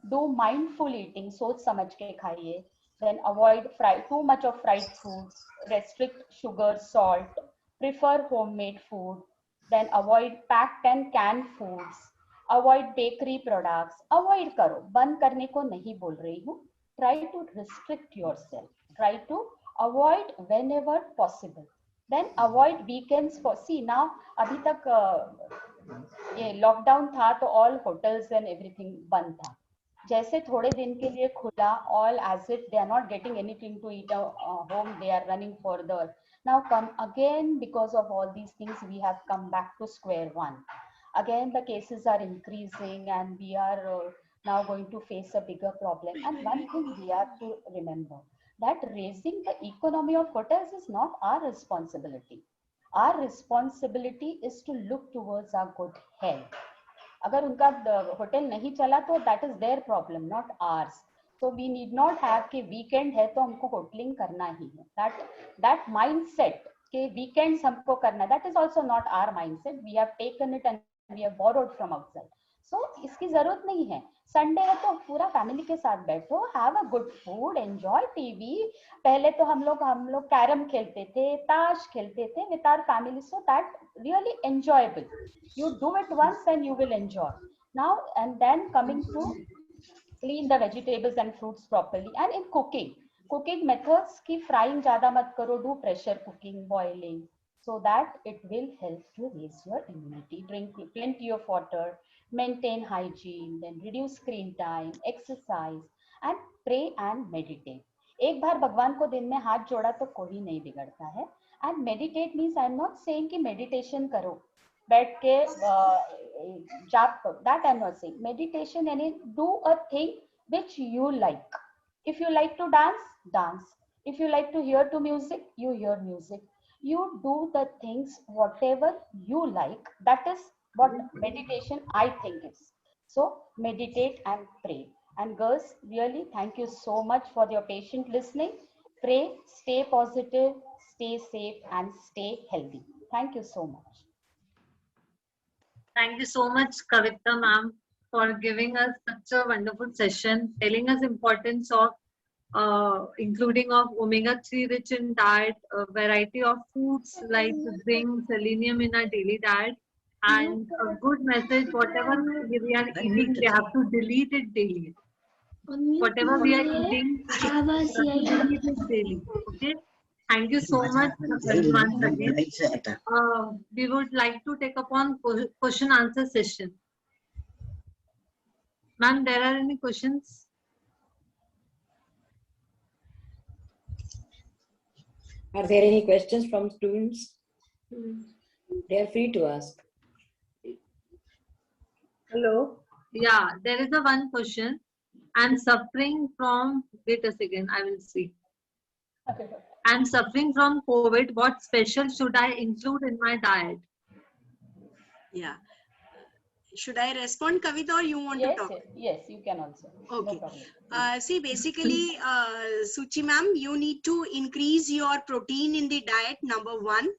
do mindful eating, सोच समझ के खाइए, then avoid too much of fried foods, restrict sugar, salt, prefer homemade food, then avoid packed and canned foods, avoid bakery products. Avoid करो, बंद करने को नहीं बोल रही हूँ. Try to restrict yourself. Try to avoid whenever possible. Then avoid weekends for, see now अभी तक ये लॉकडाउन था तो all hotels and everything बंद था. जैसे थोड़े दिन के लिए खुला, all as if they are not getting anything to eat home, they are running for the. Now come again, because of all these things, we have come back to square one. Again, the cases are increasing and we are now going to face a bigger problem. And one thing we have to remember, that raising the economy of hotels is not our responsibility. Our responsibility is to look towards our good health. अगर उनका hotel नहीं चला तो that is their problem, not ours. So we need not have कि weekend है तो हमको होटलिंग करना ही है. That mindset कि weekends हमको करना, that is also not our mindset. We have taken it and we have borrowed from outside. सो इसकी जरूरत नहीं है. संडे है तो पूरा फैमिली के साथ बैठो, have a good food, enjoy TV. पहले तो हम लोग कैरम खेलते थे, ताश खेलते थे with our family, so that really enjoyable. You do it once and you will enjoy. Now and then coming to clean the vegetables and fruits properly. And in cooking methods की frying ज़्यादा मत करो, do pressure cooking, boiling, so that it will help to raise your immunity. Drink plenty of water, maintain hygiene, then reduce screen time, exercise, and pray and meditate. एक बार भगवान को दिन में हाथ जोड़ा तो कोई नहीं बिगड़ता है. And meditate means I am not saying कि meditation करो, बैठ के जाप करो, that I am not saying. Meditation यानी do a thing which you like. If you like to dance, dance. If you like to hear to music, you hear music. You do the things whatever you like. That is what meditation I think is. So meditate and pray. And girls, really thank you so much for your patient listening. Pray, stay positive, stay safe, and stay healthy. Thank you so much. Thank you so much, Kavita ma'am, for giving us such a wonderful session, telling us importance of including of omega-3 rich in diet, a variety of foods like zinc, selenium in our daily diet, and a good message, whatever we are eating, we have to delete it daily. Whatever we are eating, we have to delete it daily. Okay? Thank you so much once again. We would like to take upon question answer session. Ma'am, there are any questions? Are there any questions from students? They are free to ask. Hello. Yeah, there is a one question. I'm suffering from, wait a second, I will see. Okay. I'm suffering from COVID. What special should I include in my diet? Yeah. Should I respond, Kavita, or you want to talk? Yes, you can also. Okay. No problem. See, basically, Suchi ma'am, you need to increase your protein in the diet, number one.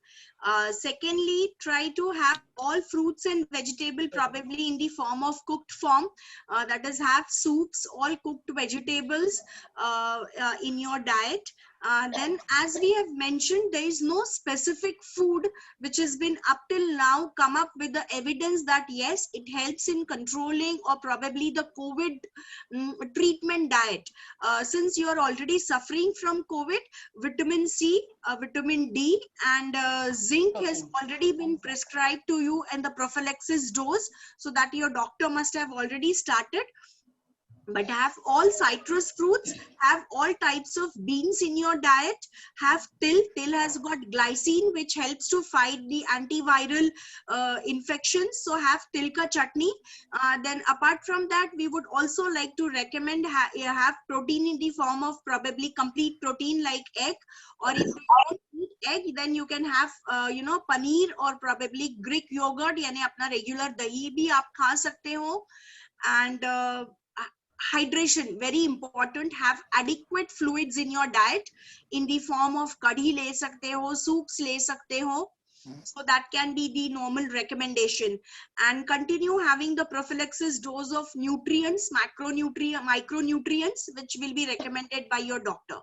Secondly, try to have all fruits and vegetable probably in the form of cooked form. That is, have soups, all cooked vegetables in your diet. Then, as we have mentioned, there is no specific food which has been up till now come up with the evidence that yes, it helps in controlling or probably the COVID treatment diet. Since you are already suffering from COVID, vitamin C, vitamin D, and zinc has already been prescribed to you and the prophylaxis dose, so that your doctor must have already started. But have all citrus fruits, have all types of beans in your diet, have till has got glycine which helps to fight the antiviral infections, so have tilka chutney. Then apart from that, we would also like to recommend have protein in the form of probably complete protein like egg, or if you don't eat egg, then you can have paneer or probably Greek yogurt, यानी अपना regular दही भी आप खा सकते हो. And hydration, very important. Have adequate fluids in your diet in the form of kadhi le sakte ho, soups le sakte ho. So that can be the normal recommendation. And continue having the prophylaxis dose of nutrients, micronutrients, which will be recommended by your doctor.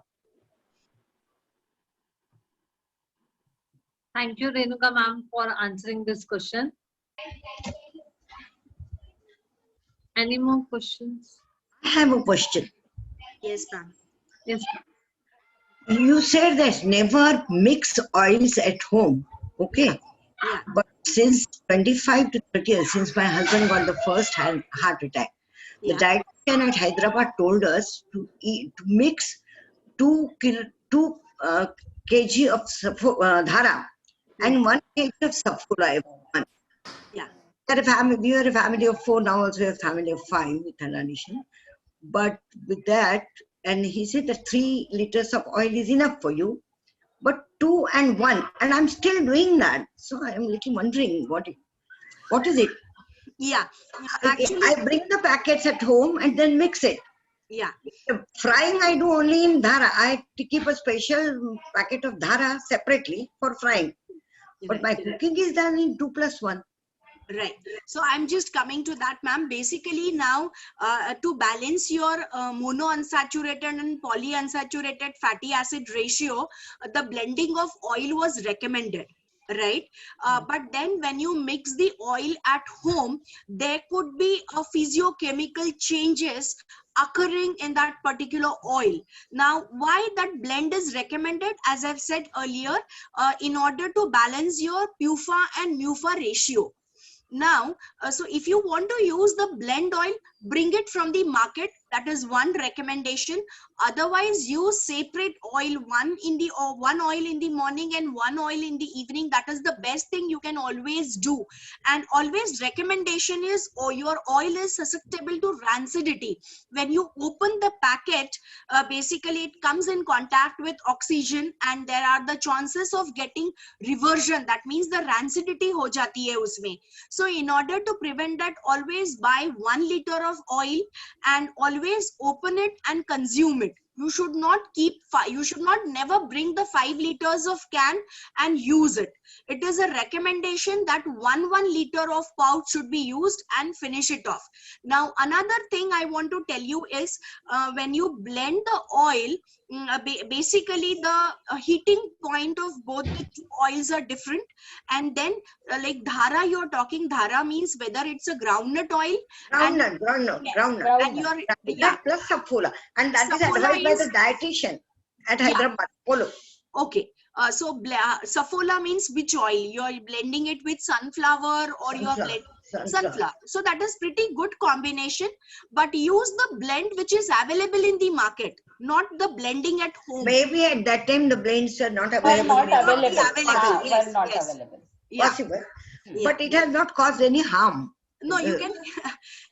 Thank you, Renuka ma'am, for answering this question. Any more questions? I have a question. Yes, ma'am. Yes. You said that never mix oils at home. Okay. Yeah. But since 25 to 30 years, since my husband got the first heart attack, the dietitian at Hyderabad told us to mix 2 kg of dhara and 1 kg of safula every month. Yeah. We are a family of 4, now also a family of 5 with an addition. But with that, and he said that 3 liters of oil is enough for you, but 2 and 1, and I'm still doing that. So I'm little wondering what is it? Yeah. Actually, I bring the packets at home and then mix it. Yeah. Frying I do only in dhara. I keep a special packet of dhara separately for frying. But my cooking is done in 2+1. Right. So I'm just coming to that, ma'am. Basically now, to balance your monounsaturated and polyunsaturated fatty acid ratio, the blending of oil was recommended. Right. But then when you mix the oil at home, there could be a physiochemical changes occurring in that particular oil. Now, why that blend is recommended, as I've said earlier, in order to balance your PUFA and MUFA ratio. Now, so if you want to use the blend oil, bring it from the market. That is one recommendation. Otherwise, use separate oil, one oil in the morning and one oil in the evening. That is the best thing you can always do. And always recommendation is, your oil is susceptible to rancidity. When you open the packet, basically it comes in contact with oxygen and there are the chances of getting reversion. That means the rancidity ho jati hai usme. So in order to prevent that, always buy 1 liter of oil and always open it and consume it. You should not never bring the 5 liters of can and use it. It is a recommendation that 1 liter of pouch should be used and finish it off. Now, another thing I want to tell you is, when you blend the oil, basically the heating point of both the two oils are different. And then like dhara, you're talking, dhara means whether it's a groundnut oil. Groundnut. And you're, That plus Saffola. And that is advised by the dietitian at Hyderabad. Follow. Okay. So Saffola means which oil? You're blending it with sunflower or you're blending sunflower. So that is pretty good combination. But use the blend which is available in the market, not the blending at home. Maybe at that time the blends are not Were available. not available. Yes, Were not yes. available. Yeah. Possible. Yeah. But it has not caused any harm. No, you can.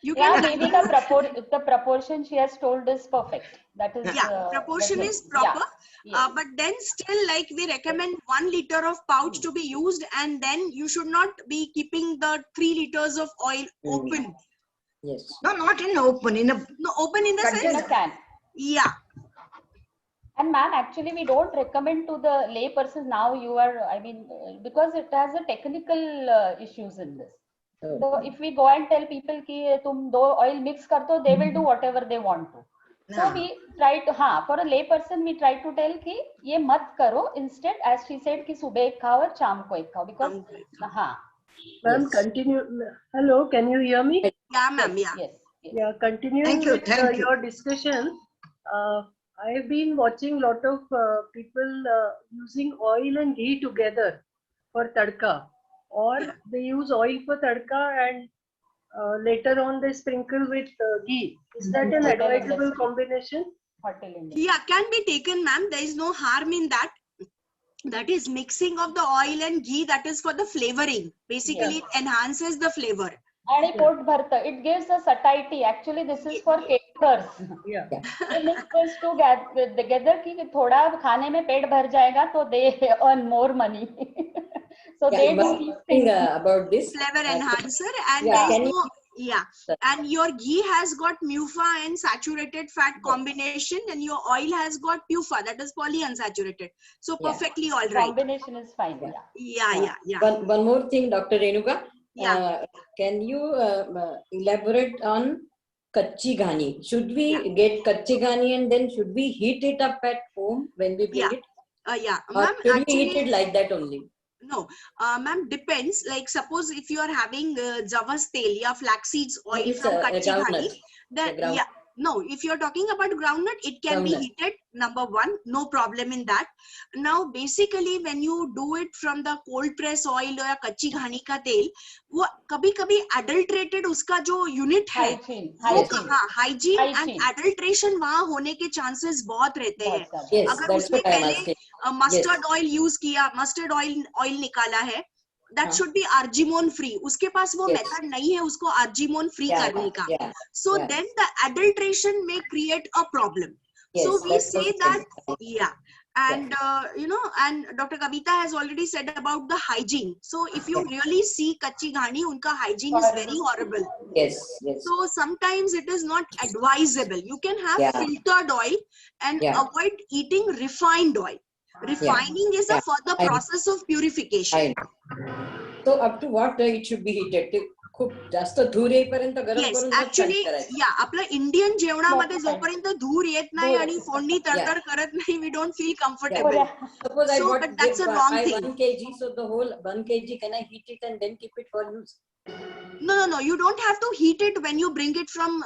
You Yeah, can. maybe the proportion she has told is perfect. That is. Proportion that is proper. Yes. But then still, like, we recommend 1 liter of pouch to be used, and then you should not be keeping the 3 liters of oil open. Yes. No, not in open. Open in the In sense. a can. Yeah. And ma'am, actually, we don't recommend to the lay person now. Because it has a technical issues in this. So if we go and tell people ki tum do oil mix kar do, they will do whatever they want to. So we try to, for a lay person, we try to tell ki ye mat karo. Instead, as she said, ki subah ek khao aur shaam ko ek khao. Because Ma'am, continue. Hello, can you hear me? Yeah, ma'am. Yeah. Yes. Yeah, continuing with thank you. your discussion. I have been watching lot of people using oil and ghee together for tadka, or they use oil for tadka and later on they sprinkle with ghee. Is that an advisable combination? Hotel India. Yeah, can be taken, ma'am. There is no harm in that. That is mixing of the oil and ghee. That is for the flavoring. Basically, it enhances the flavor. And it gives a satiety. Actually, this is for caterers. Yeah. They mix those two together कि थोड़ा खाने में पेट भर जाएगा, तो they earn more money. So they do these things. About this Flavor enhancer, and yeah, there is no, and your ghee has got MUFA and saturated fat combination, and your oil has got PUFA, that is polyunsaturated. So perfectly all right. Combination is fine. Yeah. One more thing, Dr. Renuka. Yeah. Can you elaborate on kachi ghani? Should we get kachi ghani and then should we heat it up at home when we bring it? Or Ma'am, should we heat it like that only? No, ma'am, depends. Like, suppose if you are having javas tel ya flaxseeds oil It's from a kachi groundnut. ghani, then no, if you're talking about groundnut, it can be heated, number one, no problem in that. Now, basically, when you do it from the cold press oil or kachi ghani ka tel, वो कभी-कभी adulterated उसका जो unit है, hygiene and adulteration वहाँ होने के chances बहुत रहते हैं. अगर उसमें पहले mustard oil use किया, mustard oil निकाला है, that should be argemone free. उसके पास वो method नहीं है उसको argemone free करने का. So then the adulteration may create a problem. So we say that, and and Dr. Kavita has already said about the hygiene. So if you really see kachi ghani, unka hygiene is very horrible. Yes. So sometimes it is not advisable. You can have filtered oil and avoid eating refined oil. Refining is a further process of purification. So up to what it should be heated? खूप जास्त धूर येईपर्यंत गरम yes करून मग थंड actually करायचं. या आपलं इंडियन जेवणामध्ये Smoke जोपर्यंत धूर येत नाही धूर आणि येत फोडणी तडतड करत नाही, we don't feel comfortable. Suppose I So, bought but that's a wrong I thing. 1 kg, so the whole 1 kg, can I heat it and then keep it for use? No. You don't have to heat it when you bring it from,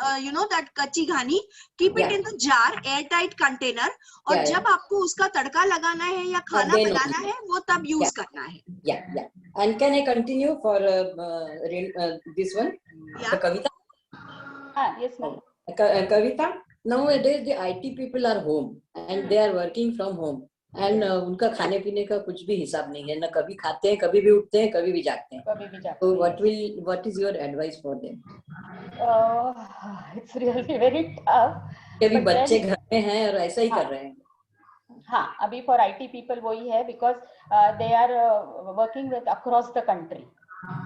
that kachi ghani. Keep it Yeah. in the jar, airtight container. और Yeah, जब आपको उसका तड़का लगाना है या खाना then बनाना only. है, वो तब यूज करना है. Yeah. And can I continue for this one? Yeah. The Kavita? Yes, ma'am. Kavita, nowadays the IT people are home and they are working from home. And उनका खाने पीने का कुछ भी हिसाब नहीं है, ना कभी खाते हैं, कभी भी उठते हैं, कभी भी जागते हैं. कभी भी जाते So हैं. what is your advice for them? It's really very tough. अभी But बच्चे then- घर में हैं और ऐसा ही हाँ. कर रहे हैं. हाँ, अभी for IT people वही है because they are working with across the country.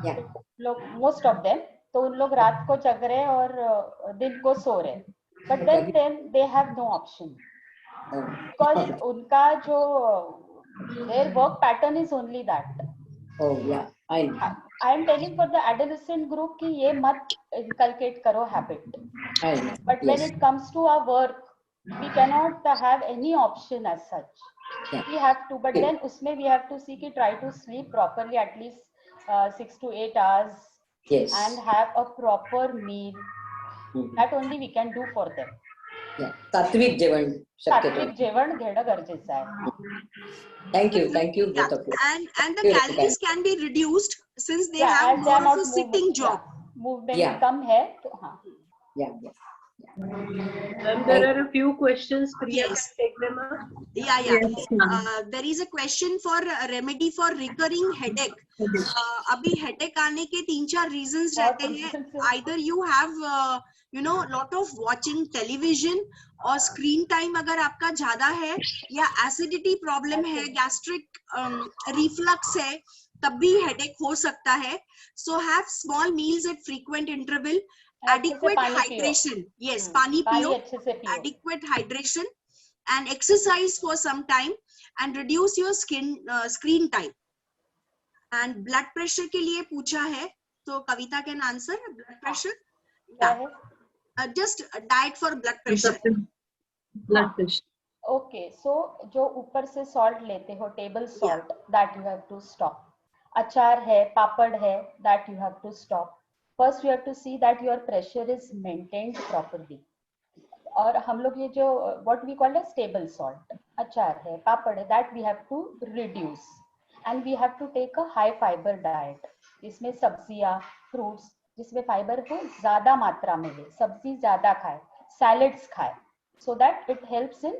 Yeah. लोग most of them, तो उन लोग रात को जग रहे हैं और दिन को सो रहे हैं. But then they have no option. Because उनका जो their work pattern is only that. Oh yeah, I know. I am telling for the adolescent group कि ये मत inculcate करो habit. I know. But when it comes to our work, we cannot have any option as such. Yeah. We have to, but then उसमें we have to see कि try to sleep properly at least 6 to 8 hours Yes. and have a proper meal. That only we can do for them. Yeah. सात्विक जेवण शक्यतो. सात्विक जेवण घेणं गरजेचं आहे. Thank you both of you. And the calories can be reduced since they have as they are more of not a sitting job. Movement Yeah. कम है तो हाँ. Yeah. And there are a few questions. Priya Yes. can take them up. Yeah. Yes, ma'am. There is a question for remedy for recurring headache. अभी headache आने के 3-4 reasons बहुत रहते हैं. reasons हैं. Either you have lot of watching television और screen time अगर आपका ज्यादा है, या acidity problem है, gastric reflux है, तब भी headache हो सकता है. So have small meals at frequent interval. Adequate hydration. Yes, पानी पियो. अच्छे से पियो. Adequate hydration and exercise for some time and reduce your screen time. And blood pressure के लिए पूछा है, तो कविता can answer. Blood pressure. क्या है? Just diet for blood pressure. Blood pressure. Okay, so जो ऊपर से salt लेते हो, table salt, that you have to stop. अचार है, पापड़ है, that you have to stop. First, you have to see that your pressure is maintained properly. और हम लोग ये जो what we call as table salt, अचार है, पापड़ है, that we have to reduce. And we have to take a high fiber diet. इसमें सब्जियां, fruits, जिसमें फाइबर को ज्यादा मात्रा में ले, सब्जी ज्यादा खाए, सैलेड्स खाए, so that it helps in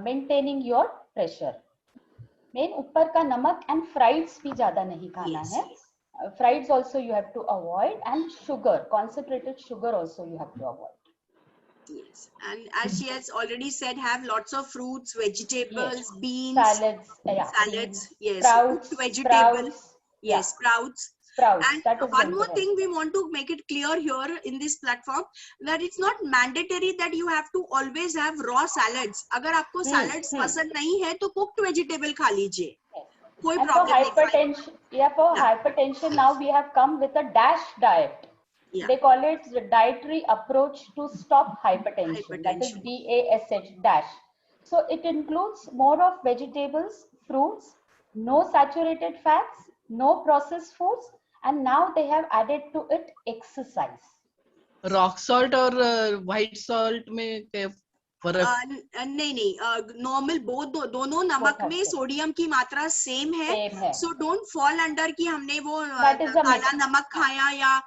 maintaining your pressure. Main ऊपर का नमक and frieds भी ज्यादा नहीं खाना Yes. है. Frieds also you have to avoid, and sugar, concentrated sugar also you have to avoid. Yes, and as she has already said, have lots of fruits, vegetables, Yes. beans, Salads, yeah, salads. Yes, sprouts, cooked vegetables. sprouts, Yes, sprouts. sprouts. And That is one going more to thing help. we want to make it clear here in this platform, that it's not mandatory that you have to always have raw salads. अगर आपको salads पसंद नहीं है तो cooked vegetable खा लीजिए. कोई And for problem नहीं. hypertension, hypertension now we have come with a DASH diet. Yeah. They call it the dietary approach to stop hypertension. That is DASH, DASH. So it includes more of vegetables, fruits, no saturated fats, no processed foods, and now they have added to it exercise. Rock salt और white salt में क्या फर्क? नहीं, normal दोनों नमक Both में have sodium की मात्रा सेम है. Same है. सो डोंट फॉल अंडर कि हमने वो That is a काला myth. नमक खाया या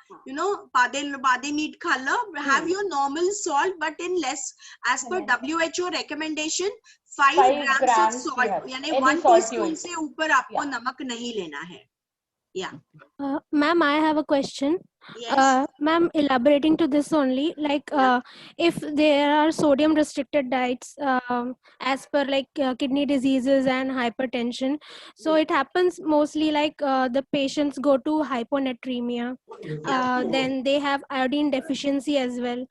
बादे मीट खा लो. Have your normal salt but in less. As per WHO recommendation 5 grams of grams you salt, have. यानी Any 1 salt you teaspoon will से ऊपर आपको नमक नहीं लेना है. Ma'am, I have a question. Yes. Ma'am, elaborating to this only, like if there are sodium restricted diets as per like kidney diseases and hypertension, so it happens mostly like the patients go to hyponatremia, then they have iodine deficiency as well.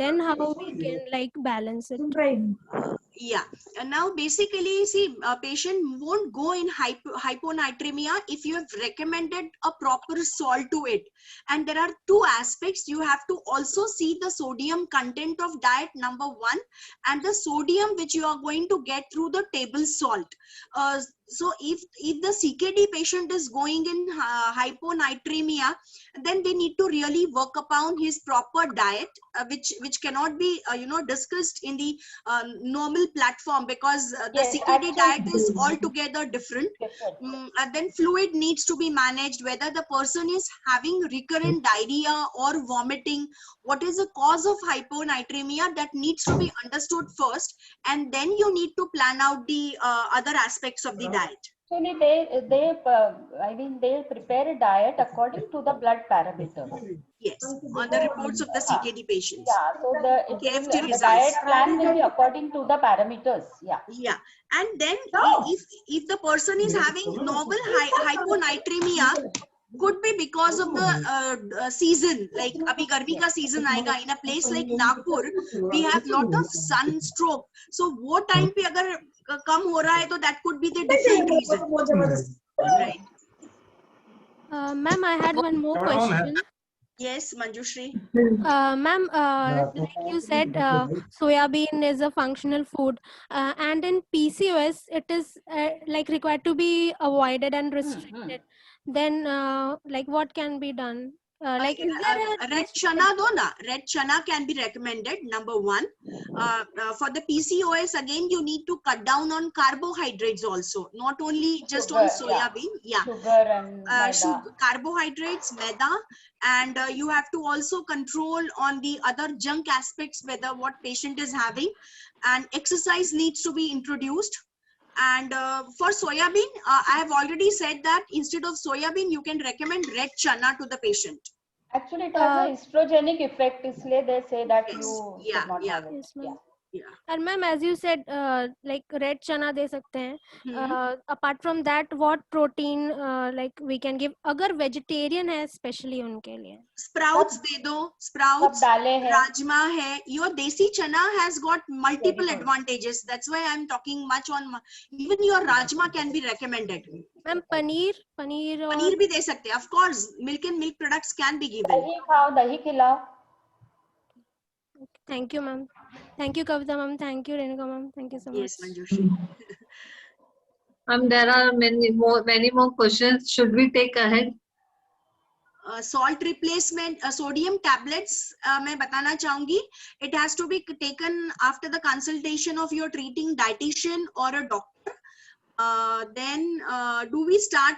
Then how we can like balance it? Yeah. And now basically, see, a patient won't go in hyponatremia if you have recommended a proper salt to it. And there are two aspects. You have to also see the sodium content of diet, number one, and the sodium which you are going to get through the table salt. So if the CKD patient is going in hyponatremia, then they need to really work upon his proper diet, which cannot be discussed in the normal platform, because the Yes, CKD diet actually- is altogether different. And then fluid needs to be managed, whether the person is having recurrent diarrhea or vomiting, what is the cause of hyponatremia, that needs to be understood first, and then you need to plan out the other aspects of the diet. Actually, I mean, they prepare a diet according to the blood parameters. Yes, on the reports of the CKD patients. Yeah, so KFT the results. diet plan will be according to the parameters. Yeah. Yeah, and then if the person is having normal hyponatremia, could be because of the season, like abhi garmi ka season aayega, in a place like Nagpur we have lot of sunstroke, so wo time pe agar kam ho raha hai, to that could be the different reason, right? Ma'am, I had one more question. Yes, Manjushri. Ma'am, like you said, soya bean is a functional food, and in PCOS, it is like required to be avoided and restricted. Then, like, what can be done? Like, is there a Red chana do na. Red chana can be recommended, number one. For the PCOS, again, you need to cut down on carbohydrates also, not only just on soya bean. Yeah. Sugar and maida. Carbohydrates, maida, and you have to also control on the other junk aspects, whether what patient is having, and exercise needs to be introduced. And for soya bean, I have already said that instead of soya bean, you can recommend red chana to the patient. Actually, it has an estrogenic effect, isliye they say that Yes. you Yeah, should not yeah. have it. Yes, ma'am. Yeah. And ma'am, as you said, like red chana de sakte hain. Apart from that, what protein like we can give? Agar vegetarian hai, especially unke liye. Sprouts de do, sprouts, सब डाले हैं. rajma hai. Your desi chana has got multiple Very good. advantages. That's why I'm talking much on. Even your rajma can be recommended. Ma'am, paneer or Paneer bhi de sakte. Of course, milk and milk products can be given. दही खाओ, दही खिलाओ. Thank you, ma'am. Thank you, Kavita ma'am. Thank you, Renuka ma'am. Thank you so much. Yes, Manjushri. There are many more questions. Should we take ahead? Salt replacement, sodium tablets, मैं बताना चाहूंगी. It has to be taken after the consultation of your treating dietitian or a doctor. Then do we start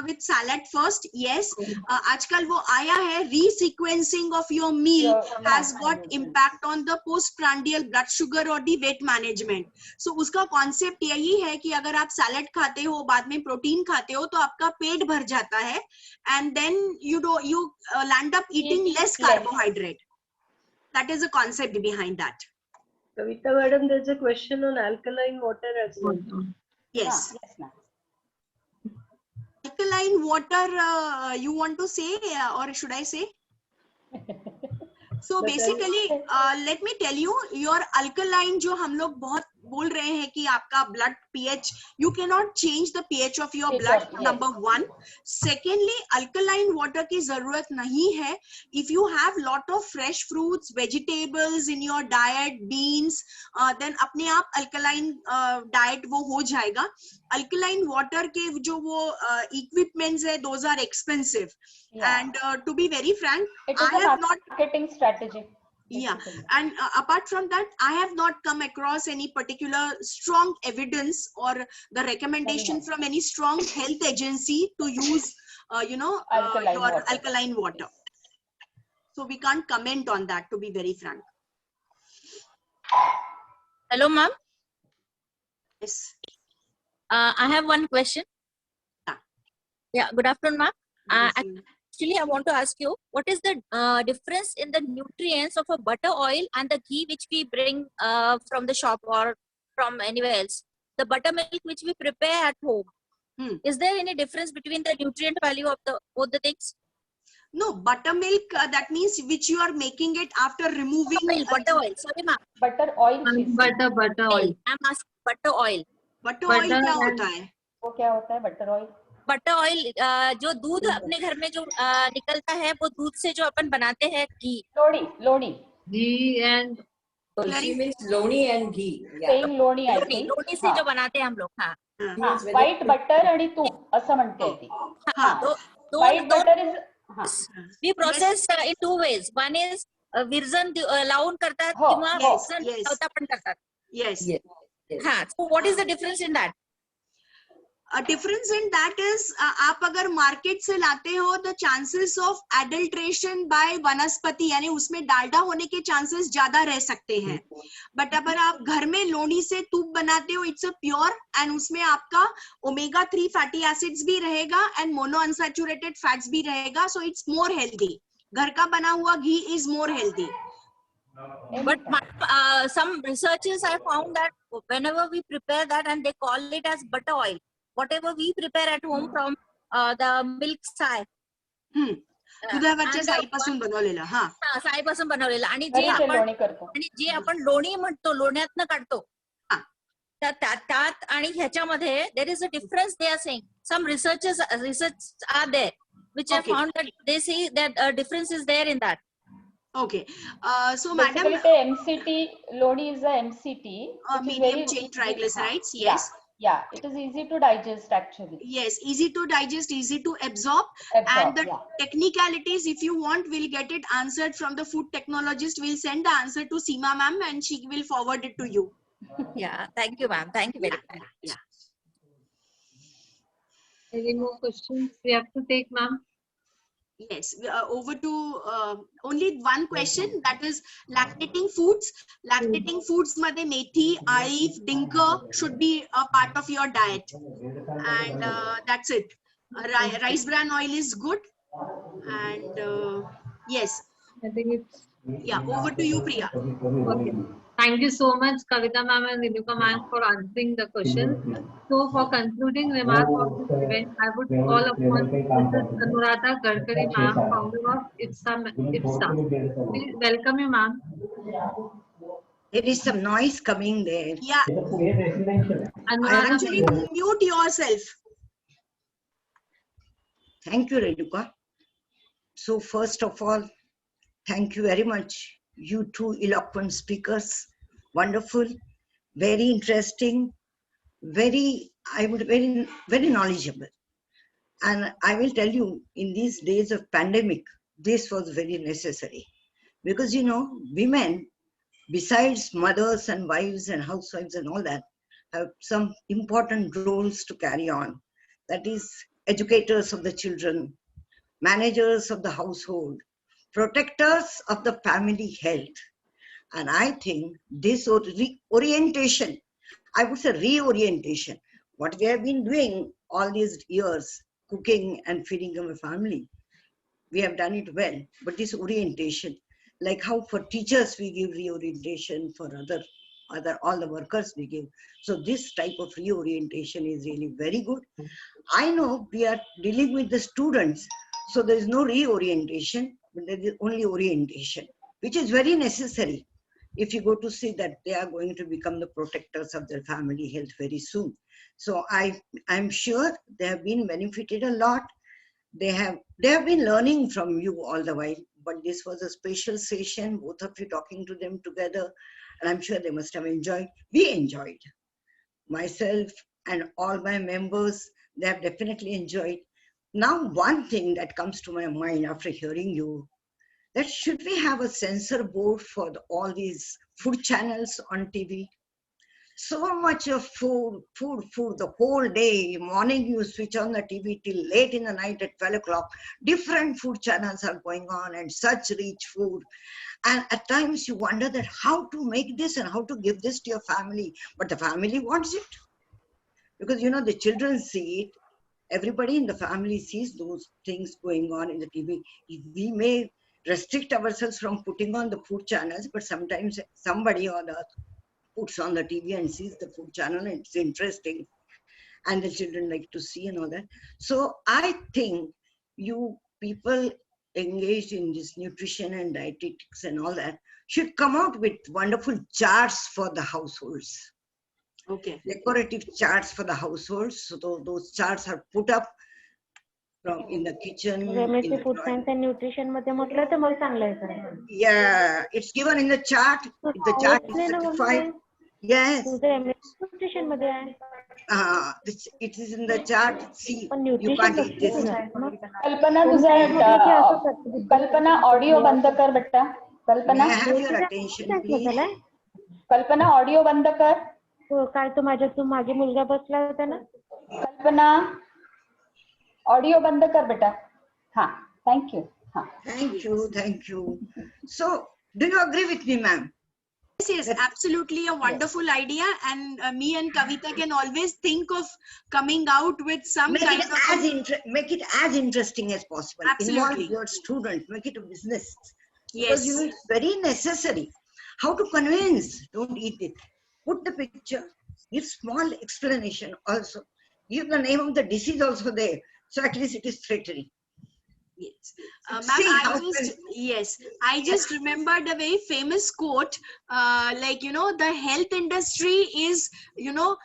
with salad first? Yes. आजकल वो आया है, resequencing of your meal has got impact on the postprandial blood sugar or the weight management. So उसका concept यही है कि अगर आप salad खाते हो, बाद में protein खाते हो, तो आपका पेट भर जाता है, and then you land up eating less carbohydrate. That is the concept behind that. Kavita madam, there's a question on alkaline water as well. Yes. Yes, ma'am. Alkaline water, you want to say, or should I say? So basically, let me tell you, your alkaline जो हम लोग बहुत बोल रहे हैं कि आपका blood pH, you cannot change the pH of your blood, number one. Secondly, alkaline water की जरूरत नहीं है. If you have lot of fresh fruits, vegetables in your diet, beans, then अपने आप alkaline diet वो हो जाएगा. Alkaline water के जो वो equipments है, those are expensive. Yeah. And to be very frank, It is I a have not. marketing strategy. Yeah, basically. and apart from that, I have not come across any particular strong evidence or the recommendation from any strong health agency to use, Alkaline your water. alkaline water. So we can't comment on that, to be very frank. Hello, ma'am. Yes. I have one question. Yeah, good afternoon, ma'am. Actually, I want to ask you, what is the difference in the nutrients of a butter oil and the ghee which we bring from the shop or from anywhere else? The buttermilk which we prepare at home. Is there any difference between the nutrient value of both the things? No, buttermilk, that means which you are making it after removing. Oil, butter oil. Sorry, ma'am. Butter oil she said. Butter Oil. oil. I'm asking butter oil. Butter oil Butter क्या and- होता है? वो क्या होता है butter oil? Butter oil जो दूध अपने घर में जो निकलता है वो दूध से जो अपन बनाते हैं घी. Loni. Ghee and So she means loni and ghee. Yeah. Saying loni I Loni think. Loni से जो बनाते हैं हम लोग. हाँ हाँ, She means whether- White butter आणि तूप असं म्हणते ती. हाँ तो White butter is we process in two ways. One is Virajan लावून करतात हो, किंवा हो. विरजन Yes. लावता पण करतात. yes. Yes. Yes. हाँ. So what is the difference in that? A difference in that is आप अगर मार्केट से लाते हो the chances of adulteration by वनस्पति यानी उसमें डालडा होने के चांसेस ज्यादा रह सकते हैं. बट अगर आप घर में लोनी से तूप बनाते हो इट्स अ प्योर एंड उसमें आपका ओमेगा 3 फैटी एसिड्स भी रहेगा एंड मोनो अनसैचुरेटेड फैट्स भी रहेगा, सो इट्स मोर हेल्दी. घर का बना हुआ घी is more healthy. But some researchers I found that whenever we prepare that and they call it as butter oil, whatever we prepare at home from the milk soy. दुधावरच्या साईपासून बनवलेलं. हा, साईपासून बनवलेलं आणि जे घरीचे आपण लोणी करतो. आणि जे आपण लोणी म्हणतो लोण्यातनं काढतो हा. त्यात आणि ह्याच्यामध्ये there is a difference they are saying. Some research are there which I Okay. found that they say that a difference is there in that. okay. So madam, Basically the MCT loni is a MCT. which is medium very- chain triglycerides. Yes. Yeah, it is easy to digest actually. Yes, easy to digest, easy to absorb. Absorb, And the yeah. technicalities, if you want, we'll get it answered from the food technologist. We'll send the answer to Seema ma'am and she will forward it to you. Yeah, thank you ma'am, thank you very much. Yeah. any more questions we have to take, ma'am? Yes, over to only one question, that is lactating foods. Lactating foods madhe methi, olive, dinker should be a part of your diet. And that's it. Rice bran oil is good. And yes, I think it's yeah, over to you, Priya. okay. Thank you so much, Kavita ma'am and Renuka ma'am, for answering the question. So, for concluding remarks of this event, I would call upon Mrs. Anuradha Gadkari ma'am, founder of IPSA. Please welcome you, ma'am. There is some noise coming there. Yeah, Anuradha, actually mute yourself. Thank you, Renuka. So first of all, thank you very much, you two eloquent speakers. Wonderful, very interesting, very knowledgeable. And I will tell you, in these days of pandemic, this was very necessary. Because, you know, women, besides mothers and wives and housewives and all that, have some important roles to carry on. That is, educators of the children, managers of the household, protectors of the family health. And I think this orientation, I would say reorientation, what we have been doing all these years, cooking and feeding our family, we have done it well. But this orientation, like how for teachers we give reorientation, for all the workers we give. So this type of reorientation is really very good. I know we are dealing with the students, so there is no reorientation, but there is only orientation, which is very necessary if you go to see that they are going to become the protectors of their family health very soon. So I'm sure they have been benefited a lot. They have been learning from you all the while, but this was a special session, both of you talking to them together, and I'm sure they must have enjoyed. We enjoyed. Myself and all my members, they have definitely enjoyed. Now, one thing that comes to my mind after hearing you, that should we have a censor board for all these food channels on TV? So much of food, the whole day. Morning you switch on the TV till late in the night at 12 o'clock. Different food channels are going on and such rich food. And at times you wonder that how to make this and how to give this to your family. But the family wants it. Because, you know, the children see it. Everybody in the family sees those things going on in the TV. We may restrict ourselves from putting on the food channels, but sometimes somebody or the other puts on the TV and sees the food channel and it's interesting. And the children like to see and all that. So I think you people engaged in this nutrition and dietetics and all that should come out with wonderful charts for the households. Okay. Decorative charts for the households. So those charts are put up from in the kitchen. MSc Food Science and Nutrition मध्ये म्हटलं तर मग चांगलं आहे sir. Yeah, it's given in the chart. The chart is certified. Yes. MSc Nutrition मध्ये आहे. It is in the chart. See, you Nutrition can't eat this. कल्पना तुझा कल्पना audio बंद कर बेटा. कल्पना May I have your attention, please? Kalpana audio बंद कर. काय तो माझ्या तू मागे मुलगा बसला होता ना. कल्पना ऑडिओ बंद कर बेटा. हाँ, thank you. Thank you. So, do you agree with me, ma'am? Yes, absolutely a wonderful idea, and me and Kavita can always think of coming out with some Make it as interesting as possible. Absolutely. Involve your student, make it a business. Yes. Because it's very necessary. How to convince? Don't eat it. Put the picture. Give small explanation also. Give the name of the disease also there. So at least it is threatening. Yes, ma'am, I just remembered a very famous quote, like, you know, the health industry is, you know,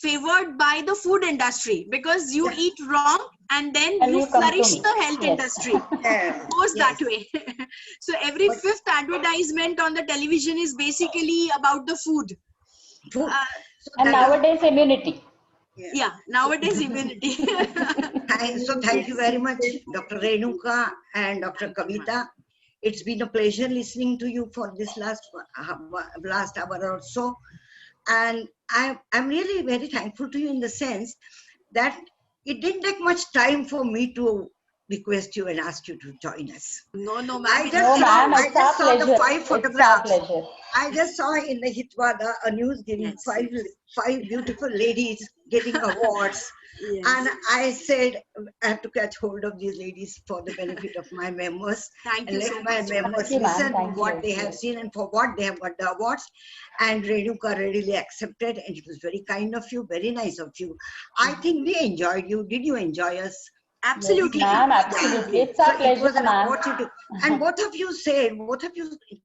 favored by the food industry because you eat wrong and then you flourish the health industry. Goes that way. So every fifth advertisement on the television is basically about the food. And nowadays immunity. Yeah, nowadays immunity. So thank you very much, Dr. Renuka and Dr. Kavita. It's been a pleasure listening to you for this last hour or so. And I'm really very thankful to you in the sense that it didn't take much time for me to request you and ask you to join us. No, ma'am. I just saw the 5 photographs. I just saw in the Hitwada a news giving five beautiful ladies getting awards. Yes. And I said I have to catch hold of these ladies for the benefit of my members. Thank you and let so my much. members listen to what they have seen and for what they have got the awards. And Renuka readily accepted, and it was very kind of you, very nice of you. I think we enjoyed you. Did you enjoy us? Absolutely. Ma'am, absolutely. It's our pleasure, It was an ma'am. opportunity. And both of you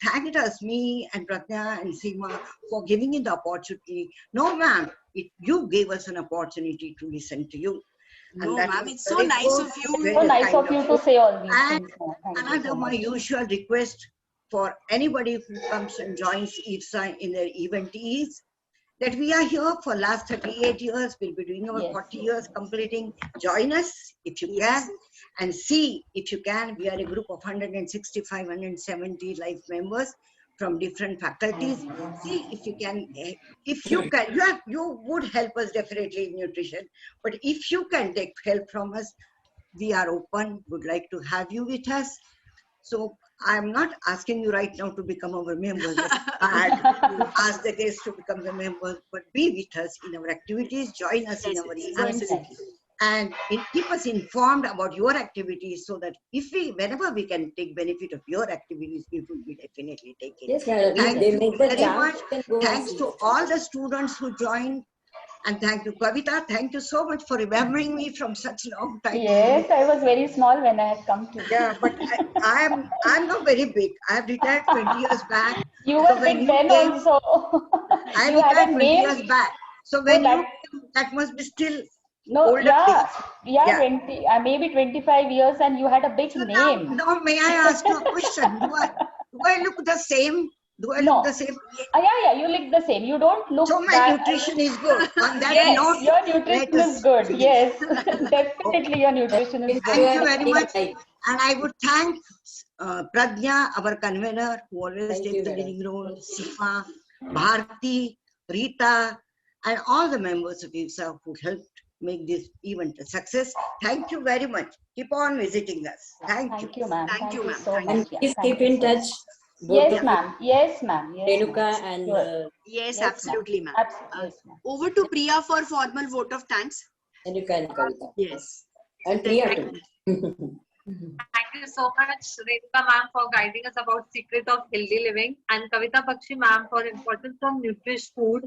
thanked us, me and Pratnya and Seema, for giving you the opportunity. No, ma'am, you gave us an opportunity to listen to you. No, ma'am, it's so nice of you. So nice of you to say all these And things. Thank you another so my much. usual request for anybody who comes and joins IFSA in their event is that we are here for last 38 years. We'll be doing our 40 years completing. Join us if you can, and see if you can. We are a group of 165, 170 life members from different faculties. See if you can. If you can, you would help us definitely in nutrition. But if you can take help from us, we are open. Would like to have you with us. So I'm not asking you right now to become our members. Ask the guests to become the members, but be with us in our activities, join us in our events, and keep us informed about your activities so that whenever we can take benefit of your activities, we will be definitely taking. Yes, Thank they you make the very chart much. and go Thanks and to all the students who joined. And thank you, Kavita. Thank you so much for remembering me from such long time. Yes, I was very small when I had come to. Yeah, but I'm not very big. I have retired 20 years back. You were big then also. I You had retired a 20 name. years back. So when that must be still No, older yeah, days. yeah, 20, maybe 25 years, and you had a big name. Now, may I ask you a question? Do I look the same? Do I look the same? Yeah, you look the same. You don't look. So my nutrition is good. On that yes, note, your nutrition is good. Yes, definitely your nutrition is good. Thank you very much. And I would thank Pradnya, our convener, who always takes the leading role, Seema, Bharti, Rita, and all the members of IFSA who helped make this event a success. Thank you very much. Keep on visiting us. Thank you. Ma'am. Thank you, ma'am. so And much. please Thank keep you in so touch. much. Both Yes, of ma'am. Yes, ma'am. Yes, Renuka ma'am. and Sure. Yes, Yes, absolutely, ma'am. Absolutely. Yes, ma'am. Over to Priya for formal vote of thanks. Renuka and Kavita. Yes. And Priya too. Thank you so much, Renuka ma'am, for guiding us about secret of healthy living, and Kavita Bakshi ma'am for importance of nutritious food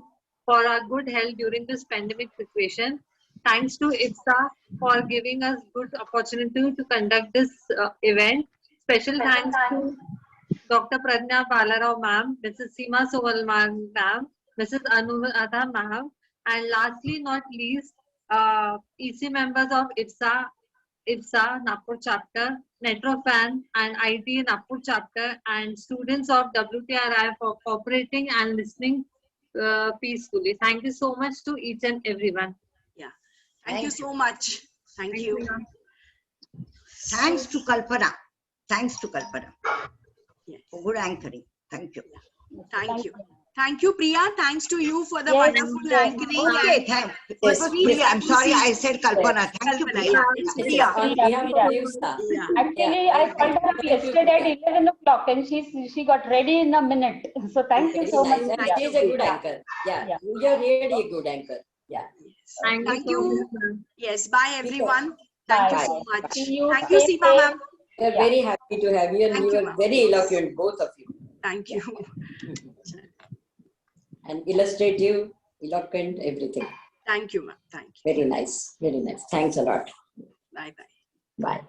for our good health during this pandemic situation. Thanks to IPSA for giving us good opportunity to conduct this event. Special thanks to Dr. Pradnya Balarao ma'am, Mrs. Seema Soval ma'am, Mrs. Anuradha ma'am, and lastly not least, EC members of IPSA Nagpur chapter, Netrofan and IT Nagpur chapter, and students of WTRI for cooperating and listening peacefully. Thank you so much to each and everyone. Yeah. Thank you so much. Thank you. Thanks to Kalpana. Thanks to Kalpana Yes. for good anchoring. Thank you. Thank you. Thank you, Priya. Thanks to you for the Yes, wonderful yes. anchoring. Okay, and thank it was Yes, sweet Priya. I'm to sorry, see I said Kalpana. Thank you, Kalpana. Priya. Yeah, it's Yes, Priya. on Priya, behalf Priya. of IPSA. Yeah. Actually, I called her up yesterday at 11 o'clock and she got ready in a minute. So thank you Very so much. nice. And Priya. she is a good Yeah. anchor. Yeah, Yeah. you're really a good anchor. Yeah. Thank you Thank so you. much, ma'am. Yes. Bye, everyone. Thank you Bye. so much. See you. Thank you, Stay Seema safe. ma'am. We are Yeah. very happy to have you, and Thank you you, were ma'am. very eloquent, both of you. Thank you. And illustrative, eloquent, everything. Thank you, ma'am. Thank you. Very nice. Very nice. Thanks a lot. Bye bye. Bye.